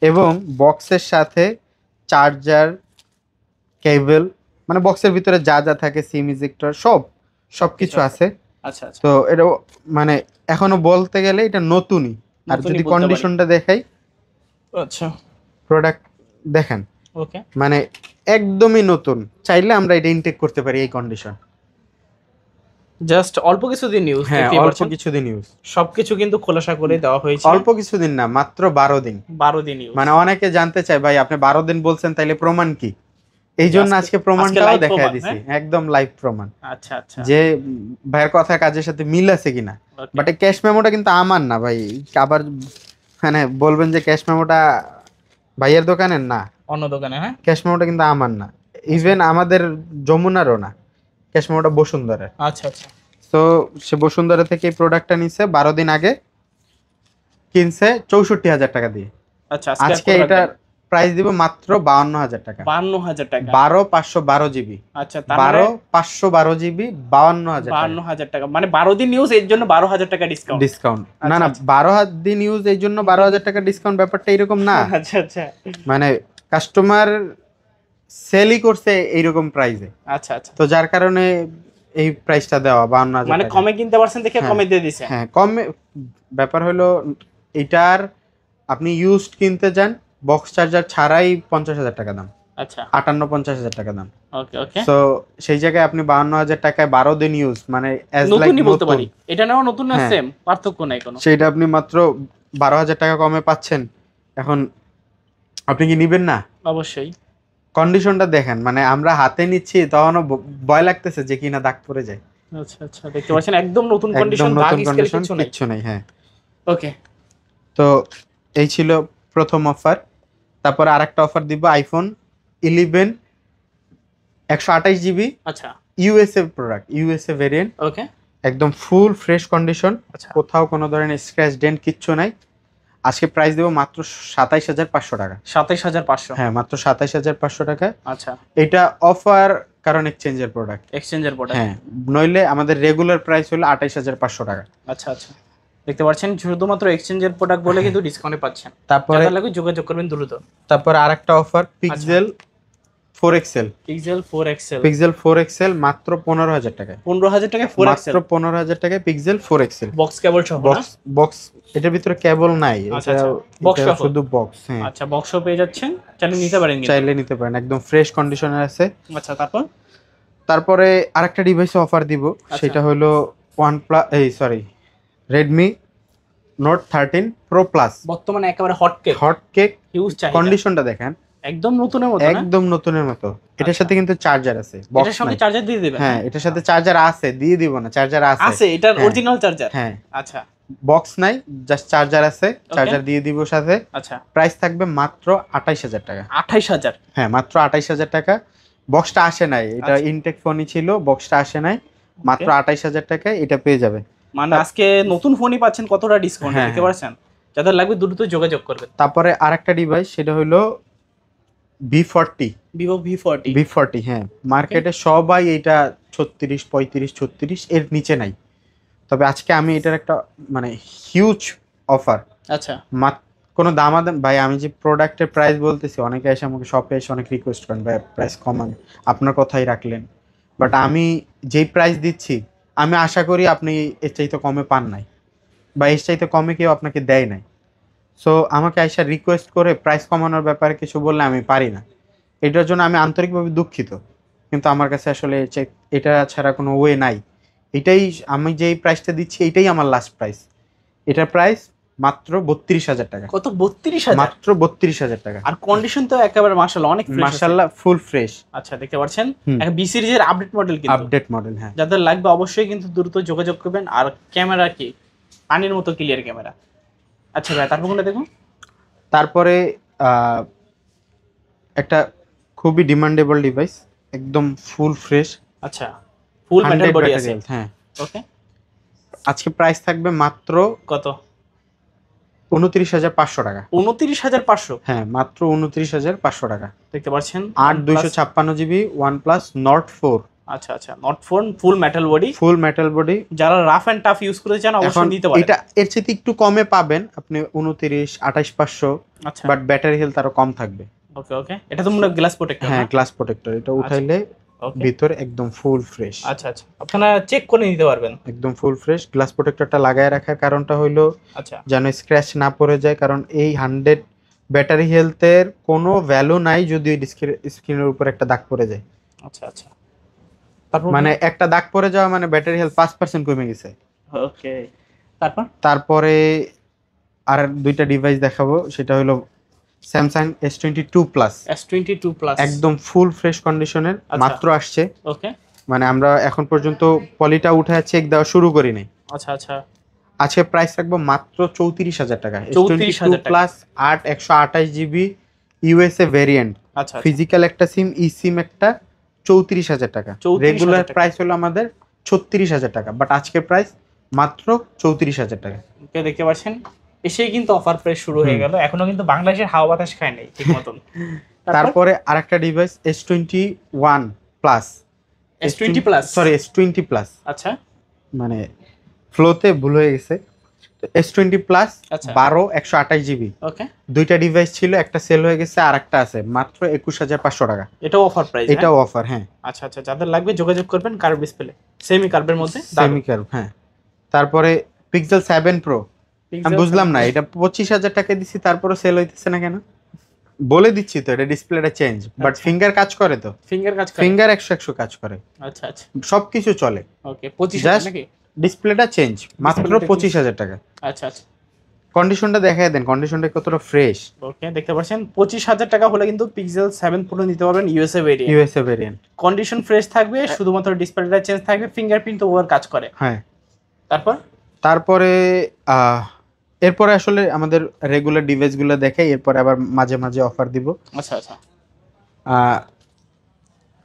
[SPEAKER 2] এবং বক্সের সাথে চার্জার, কেবল, মানে বক্সের ভিতরে যা যা থাকে, সিম ইজেক্টর, সবকিছু আছে।
[SPEAKER 1] আচ্ছা আচ্ছা,
[SPEAKER 2] তো এটা মানে এখনো বলতে গেলে এটা নতুনই। আর যদি কন্ডিশনটা দেখাই,
[SPEAKER 1] আচ্ছা
[SPEAKER 2] প্রোডাক্ট দেখেন,
[SPEAKER 1] ওকে,
[SPEAKER 2] মানে একদমই নতুন। চাইলে আমরা এটা ইনটেক করতে পারি এই কন্ডিশন।
[SPEAKER 1] জাস্ট অল্প কিছুদিন ইউজ,
[SPEAKER 2] হ্যাঁ, অল্প কিছুদিন ইউজ,
[SPEAKER 1] সবকিছু কিন্তু খোলাসা করে দেওয়া হয়েছে।
[SPEAKER 2] অল্প কিছুদিন না, মাত্র 12 দিন।
[SPEAKER 1] 12 দিন ইউজ,
[SPEAKER 2] মানে অনেকে জানতে চায় ভাই আপনি 12 দিন বলছেন, তাইলে প্রমাণ কি? এই জন্য আজকে প্রমাণটাও
[SPEAKER 1] live
[SPEAKER 2] দেখায়
[SPEAKER 1] প্রমাণ,
[SPEAKER 2] দিছি, একদম লাইভ প্রমাণ,
[SPEAKER 1] আচ্ছা আচ্ছা,
[SPEAKER 2] যে ভাইয়ের কথা কাজের সাথে মিল আছে কিনা।
[SPEAKER 1] Okay.
[SPEAKER 2] বাট এই ক্যাশ মেমোটা কিন্তু আমার না ভাই, আবার মানে বলবেন যে ক্যাশ মেমোটা ভাইয়ের দোকানের না,
[SPEAKER 1] অন্য দোকানে। হ্যাঁ,
[SPEAKER 2] ক্যাশ মেমোটা কিন্তু আমার না, ইভেন আমাদের যমুনারও না, ক্যাশ মেমোটা বসুন্ধরার।
[SPEAKER 1] আচ্ছা আচ্ছা,
[SPEAKER 2] তো সে বসুন্ধরা থেকে এই প্রোডাক্টটা নিছে, 12 দিন আগে কিনছে 64,000 টাকা দিয়ে।
[SPEAKER 1] আচ্ছা,
[SPEAKER 2] আজকে এটা প্রাইস দিব মাত্র 52,000 টাকা,
[SPEAKER 1] 52,000 টাকা,
[SPEAKER 2] 12/512 জিবি,
[SPEAKER 1] আচ্ছা,
[SPEAKER 2] 12/512 জিবি, 52,000 টাকা,
[SPEAKER 1] 52,000 টাকা, মানে 12 দিন ইউজ এর জন্য 12,000 টাকা ডিসকাউন্ট।
[SPEAKER 2] ডিসকাউন্ট না না, 12 দিন ইউজ এই জন্য 12,000 টাকা ডিসকাউন্ট, ব্যাপারটা এরকম না।
[SPEAKER 1] আচ্ছা আচ্ছা
[SPEAKER 2] মানে কাস্টমার সেলই করছে এইরকম প্রাইসে,
[SPEAKER 1] আচ্ছা আচ্ছা,
[SPEAKER 2] তো যার কারণে এই প্রাইসটা দেওয়া 52,000
[SPEAKER 1] মানে
[SPEAKER 2] টাকা।
[SPEAKER 1] কমে কিনতে পারছেন দেখে
[SPEAKER 2] হ্যাঁ,
[SPEAKER 1] কমে দিয়ে দিছে।
[SPEAKER 2] হ্যাঁ কমে। ব্যাপার হলো এটার আপনি ইউজড কিনতে যান, বক্স চার্জার ছাড়াই 50,000 টাকা দাম,
[SPEAKER 1] আচ্ছা
[SPEAKER 2] 58-50,000 টাকা দাম।
[SPEAKER 1] ওকে ওকে,
[SPEAKER 2] তো সেই জায়গায় আপনি 52,000 টাকায় 12 দিন ইউজ, মানে অ্যাজ লাইক
[SPEAKER 1] নতুনই বলতে
[SPEAKER 2] নতুন,
[SPEAKER 1] পারি, এটা নাও নতুন না
[SPEAKER 2] হ্যাঁ।
[SPEAKER 1] সেম, পার্থক্য নাই কোনো।
[SPEAKER 2] সেইটা আপনি মাত্র 12,000 টাকা কমে পাচ্ছেন। এখন আপনি কি নিবেন না?
[SPEAKER 1] অবশ্যই,
[SPEAKER 2] কন্ডিশনটা দেখেন, মানে আমরা হাতে নিচ্ছি তখনও ভয় লাগতেছে যে কিনা দাগ পড়ে যায়।
[SPEAKER 1] আচ্ছা আচ্ছা, দেখতে পাচ্ছেন একদম নতুন
[SPEAKER 2] একদম
[SPEAKER 1] কন্ডিশন, দাগ
[SPEAKER 2] নতুন
[SPEAKER 1] স্কেল
[SPEAKER 2] কন্ডিশন,
[SPEAKER 1] কিছু নাই।
[SPEAKER 2] কিচ্ছু নেই। হ্যাঁ,
[SPEAKER 1] ওকে,
[SPEAKER 2] তো এই ছিল প্রথম অফার। তারপর আরেকটা অফার দিব, আইফোন 11 128 জিবি,
[SPEAKER 1] আচ্ছা
[SPEAKER 2] ইউএসএ প্রোডাক্ট, ইউএসএ ভেরিয়েন্ট,
[SPEAKER 1] ওকে,
[SPEAKER 2] একদম ফুল ফ্রেশ কন্ডিশন,
[SPEAKER 1] আচ্ছা
[SPEAKER 2] কোথাও কোনো ধরনের স্ক্র্যাচ ডেন্ট কিচ্ছু নাই। আজকে প্রাইস দেবো মাত্র 27,500 টাকা।
[SPEAKER 1] 27,500,
[SPEAKER 2] হ্যাঁ, মাত্র 27,500 টাকা।
[SPEAKER 1] আচ্ছা,
[SPEAKER 2] এটা অফার কারণ এক্সচেঞ্জের প্রোডাক্ট।
[SPEAKER 1] এক্সচেঞ্জের প্রোডাক্ট,
[SPEAKER 2] হ্যাঁ, নইলে আমাদের রেগুলার প্রাইস হলো 28,500 টাকা।
[SPEAKER 1] আচ্ছা আচ্ছা, দেখতে পাচ্ছেন শুধুমাত্র এক্সচেঞ্জের প্রোডাক্ট বলে কিন্তু ডিসকাউন্টে পাচ্ছেন।
[SPEAKER 2] তারপরে
[SPEAKER 1] যারা লাগবে যোগাযোগ করবেন দ্রুত।
[SPEAKER 2] আরেকটা offer, pixel 4XL,
[SPEAKER 1] pixel 4XL,
[SPEAKER 2] pixel 4XL মাত্র 15,000 টাকায়,
[SPEAKER 1] 15,000 টাকায় 4XL,
[SPEAKER 2] মাত্র 15,000 টাকায় পিক্সেল 4XL।
[SPEAKER 1] বক্স কেবল সহ না?
[SPEAKER 2] বক্স এটার ভিতরে কেবল নাই,
[SPEAKER 1] আচ্ছা,
[SPEAKER 2] এটা
[SPEAKER 1] আচ্ছা, box
[SPEAKER 2] এটা
[SPEAKER 1] সহ।
[SPEAKER 2] শুধু বক্স। হ্যাঁ,
[SPEAKER 1] আচ্ছা, বক্সও পেয়ে যাচ্ছেন, চাইলে নিতে পারেন কিন্তু।
[SPEAKER 2] চাইলে নিতে পারেন, একদম ফ্রেশ কন্ডিশনে আছে।
[SPEAKER 1] আচ্ছা,
[SPEAKER 2] তারপরে আরেকটা ডিভাইস অফার দিব, সেটা হলো Redmi Note 13 Pro Plus,
[SPEAKER 1] বর্তমানে একেবারে হট
[SPEAKER 2] কেক
[SPEAKER 1] হিউজ চাহিদা,
[SPEAKER 2] কন্ডিশনটা দেখেন,
[SPEAKER 1] একদম নতুনের মতো না?
[SPEAKER 2] একদম নতুনের মতো। এটার সাথে কিন্তু চার্জার আছে,
[SPEAKER 1] এটার
[SPEAKER 2] বক্স
[SPEAKER 1] সঙ্গে
[SPEAKER 2] নাই।
[SPEAKER 1] চার্জার দিয়ে দিবেন?
[SPEAKER 2] হ্যাঁ, এটার সাথে চার্জার আছে, দিয়ে দিব না, চার্জার আছে,
[SPEAKER 1] আছে, এটার
[SPEAKER 2] হ্যাঁ।
[SPEAKER 1] Original charger?
[SPEAKER 2] হ্যাঁ,
[SPEAKER 1] আচ্ছা
[SPEAKER 2] বক্স নাই, জাস্ট চার্জার আছে, চার্জার দিয়ে দিব সাথে।
[SPEAKER 1] আচ্ছা,
[SPEAKER 2] প্রাইস থাকবে মাত্র 28,000 টাকা।
[SPEAKER 1] 28,000?
[SPEAKER 2] হ্যাঁ, মাত্র 28,000 টাকা। বক্সটা আসে নাই, এটা
[SPEAKER 1] আচ্ছা।
[SPEAKER 2] ইনটেক ফোনই ছিল, বক্সটা আসে নাই, মাত্র 28,000 টাকায় এটা পেয়ে যাবে।
[SPEAKER 1] মানে আজকে নতুন ফোনই পাচ্ছেন কতটা ডিসকাউন্ট,
[SPEAKER 2] হ্যাঁ,
[SPEAKER 1] দেখতে পাচ্ছেন? যাদের লাগবে দ্রুত যোগাযোগ করবেন।
[SPEAKER 2] তারপরে আরেকটা ডিভাইস, সেটা হলো V40।
[SPEAKER 1] Vivo V40।
[SPEAKER 2] V40, হ্যাঁ, মার্কেটে সবাই এটা 36, 35, 36 এর নিচে নাই। তবে আজকে আমি এটার একটা মানে হিউজ অফার।
[SPEAKER 1] আচ্ছা,
[SPEAKER 2] কোনো দামাদাম ভাই, আমি যে প্রোডাক্টের প্রাইস বলতেছি, অনেকে এসে আমাকে শপে এসে অনেক রিকোয়েস্ট করেন, ভাই প্রাইস কমান, আপনার কথাই রাখলেন। বাট আমি যেই প্রাইস দিচ্ছি, আমি আশা করি আপনি এর চাইতে কমে পান নাই, বা এর চাইতে কমে কেউ আপনাকে দেয় নাই। সো আমাকে এসে রিকোয়েস্ট করে প্রাইস কমানোর ব্যাপারে কিছু বললে আমি পারি না, এটার জন্য আমি আন্তরিকভাবে দুঃখিত। কিন্তু আমার কাছে আসলে এটা ছাড়া কোনো ওয়ে নাই। এটাই আমি যেই প্রাইসটা দিচ্ছি, এটাই আমার লাস্ট প্রাইস। এটার প্রাইস মাত্র 32,000 টাকা।
[SPEAKER 1] কত? 32,000?
[SPEAKER 2] মাত্র 32,000 টাকা।
[SPEAKER 1] আর কন্ডিশন তো একেবারে মাশাআল্লাহ অনেক ফ্রেশ,
[SPEAKER 2] মাশাআল্লাহ ফুল ফ্রেশ।
[SPEAKER 1] আচ্ছা, দেখতে পাচ্ছেন একটা বি সিরিজের আপডেট মডেল, কিন্তু
[SPEAKER 2] আপডেট মডেল, হ্যাঁ।
[SPEAKER 1] যাদের লাগবে অবশ্যই কিন্তু দ্রুত যোগাযোগ করবেন। আর ক্যামেরা কি পানির মতো ক্লিয়ার ক্যামেরা। আচ্ছা ভাই, তারপর কোনটা দেখুন?
[SPEAKER 2] তারপরে একটা খুবই ডিমান্ডেবল ডিভাইস, একদম ফুল ফ্রেশ।
[SPEAKER 1] আচ্ছা, ফুল মেটাল বডি আছে,
[SPEAKER 2] হ্যাঁ।
[SPEAKER 1] ওকে,
[SPEAKER 2] আজকে প্রাইস থাকবে মাত্র
[SPEAKER 1] কত?
[SPEAKER 2] 29,500 টাকা।
[SPEAKER 1] 29,500?
[SPEAKER 2] হ্যাঁ, মাত্র 29,500 টাকা।
[SPEAKER 1] দেখতে পাচ্ছেন
[SPEAKER 2] 8/256 জিবি OnePlus Nord 4।
[SPEAKER 1] আচ্ছা আচ্ছা, not phone, full metal body.
[SPEAKER 2] Full metal body.
[SPEAKER 1] যারা রাফ এন্ড টাফ ইউজ করতে চান অবশ্যই নিতে পারেন।
[SPEAKER 2] এটা এর চেয়ে একটু কমে পাবেন আপনি, 29, 28,500।
[SPEAKER 1] আচ্ছা,
[SPEAKER 2] বাট ব্যাটারি হেলথ আরো কম থাকবে।
[SPEAKER 1] ওকে ওকে, এটা তো মনে হয় গ্লাস প্রোটেক্টর।
[SPEAKER 2] হ্যাঁ, গ্লাস প্রোটেক্টর। এটা উঠাইলে
[SPEAKER 1] ওকে,
[SPEAKER 2] ভিতরে একদম ফুল ফ্রেশ।
[SPEAKER 1] আচ্ছা আচ্ছা, আপনারা চেক করে নিতে পারবেন।
[SPEAKER 2] একদম ফুল ফ্রেশ। গ্লাস প্রোটেক্টরটা লাগায় রাখার কারণটা হলো
[SPEAKER 1] আচ্ছা,
[SPEAKER 2] যেন স্ক্র্যাচ না পড়ে যায়, কারণ এই 100 ব্যাটারি হেলথের কোনো ভ্যালু নাই যদি স্ক্রিনের উপর একটা দাগ পড়ে যায়।
[SPEAKER 1] আচ্ছা আচ্ছা, তারপর
[SPEAKER 2] মানে একটা দাগ পড়ে যাওয়া মানে ব্যাটারি হেলথ 5% কমে গেছে।
[SPEAKER 1] ওকে,
[SPEAKER 2] তারপরে আর দুইটা ডিভাইস দেখাবো, সেটা হলো Samsung S22 Plus।
[SPEAKER 1] S22 Plus
[SPEAKER 2] একদম ফুল ফ্রেশ কন্ডিশনের, মাত্র আসছে।
[SPEAKER 1] ওকে,
[SPEAKER 2] মানে আমরা এখন পর্যন্ত পলিটা উঠে চেক দেওয়া শুরু করিনি।
[SPEAKER 1] আচ্ছা আচ্ছা,
[SPEAKER 2] আজকে প্রাইস রাখবো মাত্র 34,000 টাকা।
[SPEAKER 1] 34,000 টাকা
[SPEAKER 2] প্লাস 128 জিবি ইউএসএ ভেরিয়েন্ট।
[SPEAKER 1] আচ্ছা,
[SPEAKER 2] ফিজিক্যাল একটা সিম, ই সিম একটা, 34,000 টাকা।
[SPEAKER 1] 34,000
[SPEAKER 2] রেগুলার
[SPEAKER 1] টাকা।
[SPEAKER 2] প্রাইস হলো আমাদের 36,000 টাকা, বাট আজকের প্রাইস মাত্র 34,000 টাকা।
[SPEAKER 1] ওকে, দেখতে পাচ্ছেন এসেই কিন্তু অফার প্রাইস শুরু হয়ে গেল। এখনো কিন্তু বাংলাদেশের হাওয়া বাতাস খায় নাই ঠিক মতন।
[SPEAKER 2] তারপরে আরেকটা device S21 plus.
[SPEAKER 1] S20 Plus,
[SPEAKER 2] sorry, S20 plus,
[SPEAKER 1] আচ্ছা
[SPEAKER 2] মানে ফ্লোতে ভুল হয়ে গেছে। S20 প্লাস
[SPEAKER 1] আচ্ছা,
[SPEAKER 2] 12 128 জিবি।
[SPEAKER 1] ওকে,
[SPEAKER 2] দুইটা ডিভাইস ছিল, একটা সেল হয়ে গেছে, আর একটা আছে, মাত্র 21,500 টাকা।
[SPEAKER 1] এটাও অফার প্রাইস?
[SPEAKER 2] এটাও অফার, হ্যাঁ।
[SPEAKER 1] আচ্ছা আচ্ছা, যাদের লাগবে যোগাযোগ করবেন। কার্ভ ডিসপ্লে, সেমি কার্ভের মধ্যে,
[SPEAKER 2] সেমি কার্ভ, হ্যাঁ। তারপরে Pixel 7 Pro। আমি বুঝলাম না, এটা 25,000 টাকা দিছি, তারপরে সেল হইতেছে না কেন? বলে দিচ্ছি তো, এটা ডিসপ্লেটা চেঞ্জ, বাট ফিঙ্গার কাজ করে তো।
[SPEAKER 1] ফিঙ্গার কাজ করে?
[SPEAKER 2] ফিঙ্গার 100 কাজ করে।
[SPEAKER 1] আচ্ছা আচ্ছা,
[SPEAKER 2] সবকিছু চলে।
[SPEAKER 1] ওকে, 25,000 নাকি?
[SPEAKER 2] ডিসপ্লেটা চেঞ্জ, মাত্র 25,000 টাকা।
[SPEAKER 1] আচ্ছা আচ্ছা,
[SPEAKER 2] কন্ডিশনটা দেখায় দেন, কন্ডিশনটা কতটা ফ্রেশ।
[SPEAKER 1] ওকে, দেখতে পাচ্ছেন 25,000 টাকা হলে কিন্তু Pixel 7 Pro নিতে পারবেন, ইউএসএ ভেরিয়েন্ট। কন্ডিশন ফ্রেশ থাকবে, শুধুমাত্র ডিসপ্লেটা চেঞ্জ থাকবে, ফিঙ্গারপ্রিন্ট ওভার কাজ করে।
[SPEAKER 2] হ্যাঁ।
[SPEAKER 1] তারপরে
[SPEAKER 2] এরপরে আসলে আমাদের রেগুলার ডিভাইসগুলো দেখাই, এরপরে আবার মাঝে মাঝে অফার দিব।
[SPEAKER 1] আচ্ছা আচ্ছা,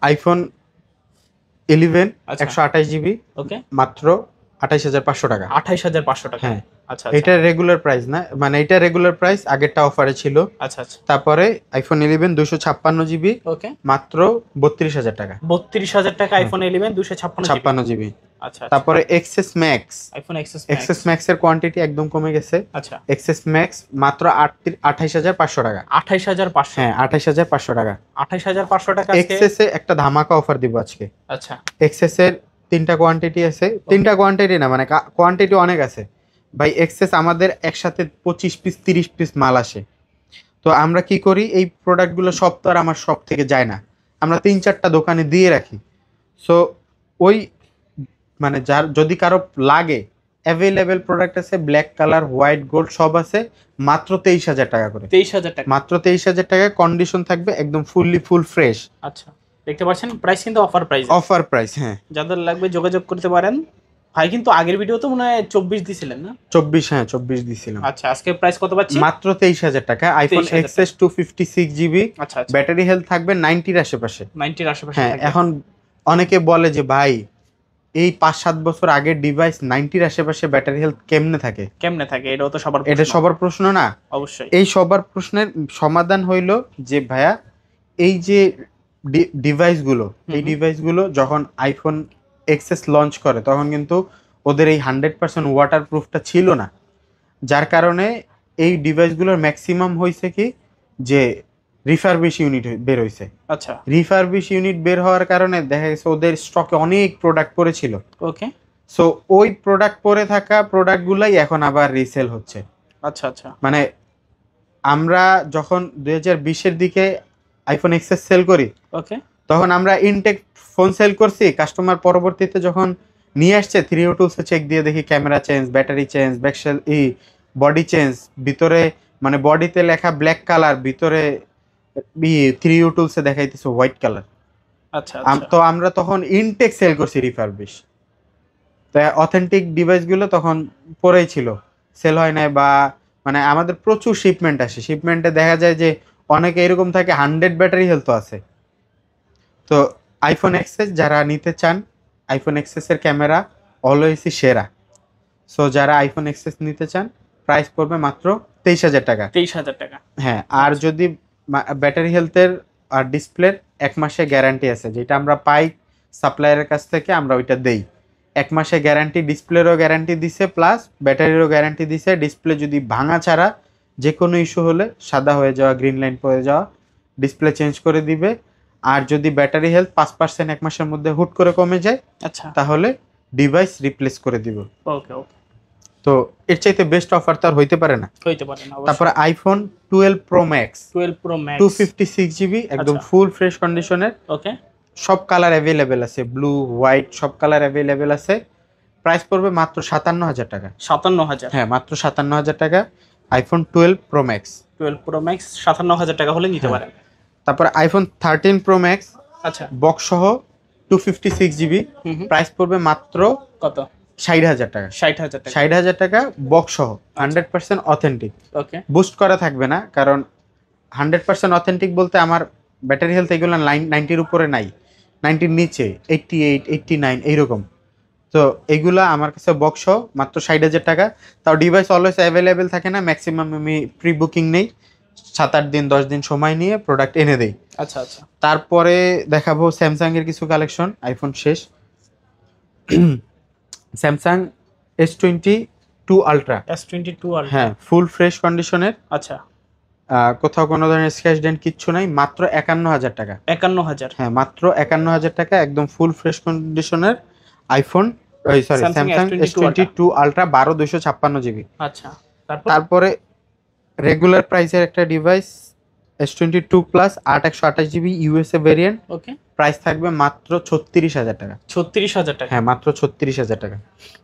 [SPEAKER 2] আইফোন 11
[SPEAKER 1] আচ্ছা,
[SPEAKER 2] 128 জিবি,
[SPEAKER 1] ওকে,
[SPEAKER 2] মাত্র 28,500 টাকা।
[SPEAKER 1] 28,500 টাকা।
[SPEAKER 2] হ্যাঁ,
[SPEAKER 1] আচ্ছা,
[SPEAKER 2] এটা রেগুলার প্রাইস না, মানে এটা রেগুলার প্রাইস, আগেরটা অফারে ছিল।
[SPEAKER 1] আচ্ছা আচ্ছা,
[SPEAKER 2] তারপরে আইফোন 11 256 জিবি,
[SPEAKER 1] ওকে,
[SPEAKER 2] মাত্র 32,000 টাকা।
[SPEAKER 1] 32,000 টাকা আইফোন 11 256
[SPEAKER 2] জিবি।
[SPEAKER 1] আচ্ছা,
[SPEAKER 2] তারপরে XS max.
[SPEAKER 1] IPhone
[SPEAKER 2] XS max এর কোয়ান্টিটি একদম কমে গেছে।
[SPEAKER 1] আচ্ছা,
[SPEAKER 2] এক্সএস ম্যাক্স মাত্র 28,500 টাকা।
[SPEAKER 1] 28,500?
[SPEAKER 2] হ্যাঁ, 28,500 টাকা।
[SPEAKER 1] 28,500 টাকা।
[SPEAKER 2] এক্সএস এ একটা ধামাকা অফার দিব আজকে।
[SPEAKER 1] আচ্ছা,
[SPEAKER 2] এক্সএস এর তিনটা কোয়ান্টিটি আছে, তিনটা কোয়ান্টিটি না, মানে কোয়ান্টিটি অনেক আছে ভাই। এক্সএস আমাদের একসাথে 25 পিস 30 পিস মাল আসে। তো আমরা কি করি, এই প্রোডাক্টগুলো সব তো আর আমার শপ থেকে যায় না, আমরা 3-4টা দোকানে দিয়ে রাখি। সো ওই মানে যার যদি কারো লাগে, অ্যাভেলেবেল প্রোডাক্ট আছে, ব্ল্যাক কালার, হোয়াইট, গোল্ড সব আছে, মাত্র 23,000 টাকা করে।
[SPEAKER 1] 23,000 টাকা,
[SPEAKER 2] মাত্র 23,000 টাকা। কন্ডিশন থাকবে একদম ফুল ফ্রেশ।
[SPEAKER 1] আচ্ছা, দেখতে পাচ্ছেন প্রাইস কিন্তু অফার প্রাইস।
[SPEAKER 2] অফার প্রাইস, হ্যাঁ।
[SPEAKER 1] যাদের লাগবে যোগাযোগ করতে পারেন। ভাই কিন্তু আগের ভিডিও তো মনে হয় 24 দিছিলেন না?
[SPEAKER 2] 24, হ্যাঁ 24 দিছিলাম।
[SPEAKER 1] আচ্ছা, আজকে প্রাইস কত পাচ্ছি?
[SPEAKER 2] মাত্র 23,000 টাকা। IPhone XS 256 GB.
[SPEAKER 1] আচ্ছা আচ্ছা,
[SPEAKER 2] ব্যাটারি হেলথ থাকবে 90 এর আশেপাশে।
[SPEAKER 1] 90 এর আশেপাশে।
[SPEAKER 2] হ্যাঁ, এখন অনেকে বলে যে ভাই এই 5-7 বছর আগের ডিভাইস 90-র আশেপাশে ব্যাটারি হেলথ কেমনে থাকে?
[SPEAKER 1] এটাও তো সবার
[SPEAKER 2] এটা
[SPEAKER 1] প্রশ্ন।
[SPEAKER 2] সবার প্রশ্ন না?
[SPEAKER 1] অবশ্যই।
[SPEAKER 2] এই সবার প্রশ্নের সমাধান হইলো যে ভাইয়া এই যে ডিভাইসগুলো, এই ডিভাইসগুলো যখন আইফোন এক্সএস লঞ্চ করে তখন কিন্তু ওদের এই 100% ওয়াটার প্রুফটা ছিল না, যার কারণে এই ডিভাইসগুলোর ম্যাক্সিমাম হয়েছে কি যে রিফারবিশ ইউনিট বের হয়েছে।
[SPEAKER 1] আচ্ছা,
[SPEAKER 2] রিফারবিশ ইউনিট বের হওয়ার কারণে দেখা গেছে ওদের স্টকে অনেক প্রোডাক্ট পড়েছিল।
[SPEAKER 1] ওকে।
[SPEAKER 2] সো ওই প্রোডাক্ট পরে থাকা প্রোডাক্টগুলাই এখন আবার রিসেল হচ্ছে।
[SPEAKER 1] আচ্ছা আচ্ছা।
[SPEAKER 2] মানে আমরা যখন 2020-এর দিকে আইফোন এক্সএস সেল করি,
[SPEAKER 1] ওকে।
[SPEAKER 2] তখন আমরা ইনটেক ফোন সেল করছি, কাস্টমার পরবর্তীতে যখন নিয়ে আসছে 3O টুলসে চেক দিয়ে দেখি camera change, battery change, back shell body change, ভিতরে মানে বডিতে লেখা ব্ল্যাক কালার, ভিতরে 3O টুলসে দেখাইতেছে হোয়াইট কালার।
[SPEAKER 1] আচ্ছা আচ্ছা।
[SPEAKER 2] তো আমরা তখন ইনটেক সেল করছি রিফারবিশ। তো অথেন্টিক ডিভাইসগুলো তখন পরেই ছিল, সেল হয় নাই, বা মানে আমাদের প্রচুর শিপমেন্ট আসে, শিপমেন্টে দেখা যায় যে অনেকে এরকম থাকে 100 ব্যাটারি হেলথ আছে। তো আইফোন এক্সএস যারা নিতে চান, আইফোন এক্সএসের ক্যামেরা অলওয়েজই সেরা। সো যারা আইফোন এক্সএস নিতে চান প্রাইস পড়বে মাত্র 23,000 টাকা।
[SPEAKER 1] 23,000 টাকা।
[SPEAKER 2] হ্যাঁ, আর যদি ব্যাটারি হেলথের আর ডিসপ্লের 1 মাসের গ্যারান্টি আছে, যেটা আমরা পাই সাপ্লায়ারের কাছ থেকে, আমরা ওইটা দেই। 1 মাসের গ্যারান্টি, ডিসপ্লেরও গ্যারান্টি দিছে, প্লাস ব্যাটারিরও গ্যারান্টি দিছে। ডিসপ্লে যদি ভাঙা ছাড়া যে কোনো ইস্যু হলে, সাদা হয়ে যাওয়া, গ্রিন লাইন পড়ে যাওয়া, ডিসপ্লে চেঞ্জ করে দিবে। আর যদি ব্যাটারি হেলথ 5% 1 মাসের মধ্যে হুট করে কমে যায়,
[SPEAKER 1] আচ্ছা,
[SPEAKER 2] তাহলে ডিভাইস রিপ্লেস করে দিব।
[SPEAKER 1] ওকে ওকে।
[SPEAKER 2] তো এর চাইতে বেস্ট অফার তো আর হইতে পারে না।
[SPEAKER 1] হইতে পারে না।
[SPEAKER 2] তারপরে iPhone 12 pro max,
[SPEAKER 1] 12 pro max
[SPEAKER 2] 256 GB, একদম
[SPEAKER 1] আচ্ছা।
[SPEAKER 2] ফুল ফ্রেশ কন্ডিশনের।
[SPEAKER 1] ওকে।
[SPEAKER 2] সব কালার অ্যাভেলেবেল আছে, ব্লু, হোয়াইট, সব কালার অ্যাভেলেবেল আছে। প্রাইস পড়বে মাত্র 57,000 টাকা।
[SPEAKER 1] 57,000।
[SPEAKER 2] হ্যাঁ, মাত্র 57,000 টাকা iPhone 12 pro max.
[SPEAKER 1] 12 pro max 57,000 টাকা হলে নিতে পারেন।
[SPEAKER 2] তারপরে আইফোন 13 প্রো ম্যাক্স,
[SPEAKER 1] আচ্ছা,
[SPEAKER 2] বক্স সহ 256 জিবি, প্রাইস পড়বে মাত্র
[SPEAKER 1] কত?
[SPEAKER 2] 60,000 টাকা।
[SPEAKER 1] 60,000 টাকা।
[SPEAKER 2] 60,000 টাকা বক্স সহ, 100% অথেন্টিক।
[SPEAKER 1] ওকে।
[SPEAKER 2] বুস্ট করা থাকবে না, কারণ 100% অথেন্টিক বলতে আমার ব্যাটারি হেলথ এগুলো 90-র উপরে নাই, 90-র নিচে 88, 89 এইরকম। তো এগুলা আমার কাছে বক্স মাত্র 60,000 টাকা। তাও ডিভাইস অলওয়েজ অ্যাভেলেবেল থাকে না, ম্যাক্সিমাম আমি প্রি বুকিং নেই, 7-8 দিন 10 দিন সময় নিয়ে প্রোডাক্ট এনে দেই।
[SPEAKER 1] আচ্ছা আচ্ছা।
[SPEAKER 2] তারপরে দেখাবো স্যামসাং এর কিছু কালেকশন। আইফোন শেষ, Samsung S22 ultra,
[SPEAKER 1] S22 ultra.
[SPEAKER 2] হ্যাঁ, ফুল ফ্রেশ কন্ডিশনের।
[SPEAKER 1] আচ্ছা,
[SPEAKER 2] কোথাও কোনো ধরনের স্ক্র্যাচ ডেন্ট কিচ্ছু নাই, মাত্র 51,000 টাকা।
[SPEAKER 1] 51,000।
[SPEAKER 2] হ্যাঁ, মাত্র 51,000 টাকা, একদম ফুল ফ্রেশ কন্ডিশনের iPhone, Samsung S22 Ultra 12/256 GB.
[SPEAKER 1] আচ্ছা,
[SPEAKER 2] তারপরে রেগুলার প্রাইসের একটা device S22 Plus 8/128 GB USA variant.
[SPEAKER 1] Okay.
[SPEAKER 2] Price থাকবে মাত্র 36,000 টাকা।
[SPEAKER 1] 36,000 টাকা।
[SPEAKER 2] হ্যাঁ, মাত্র 36,000 টাকা।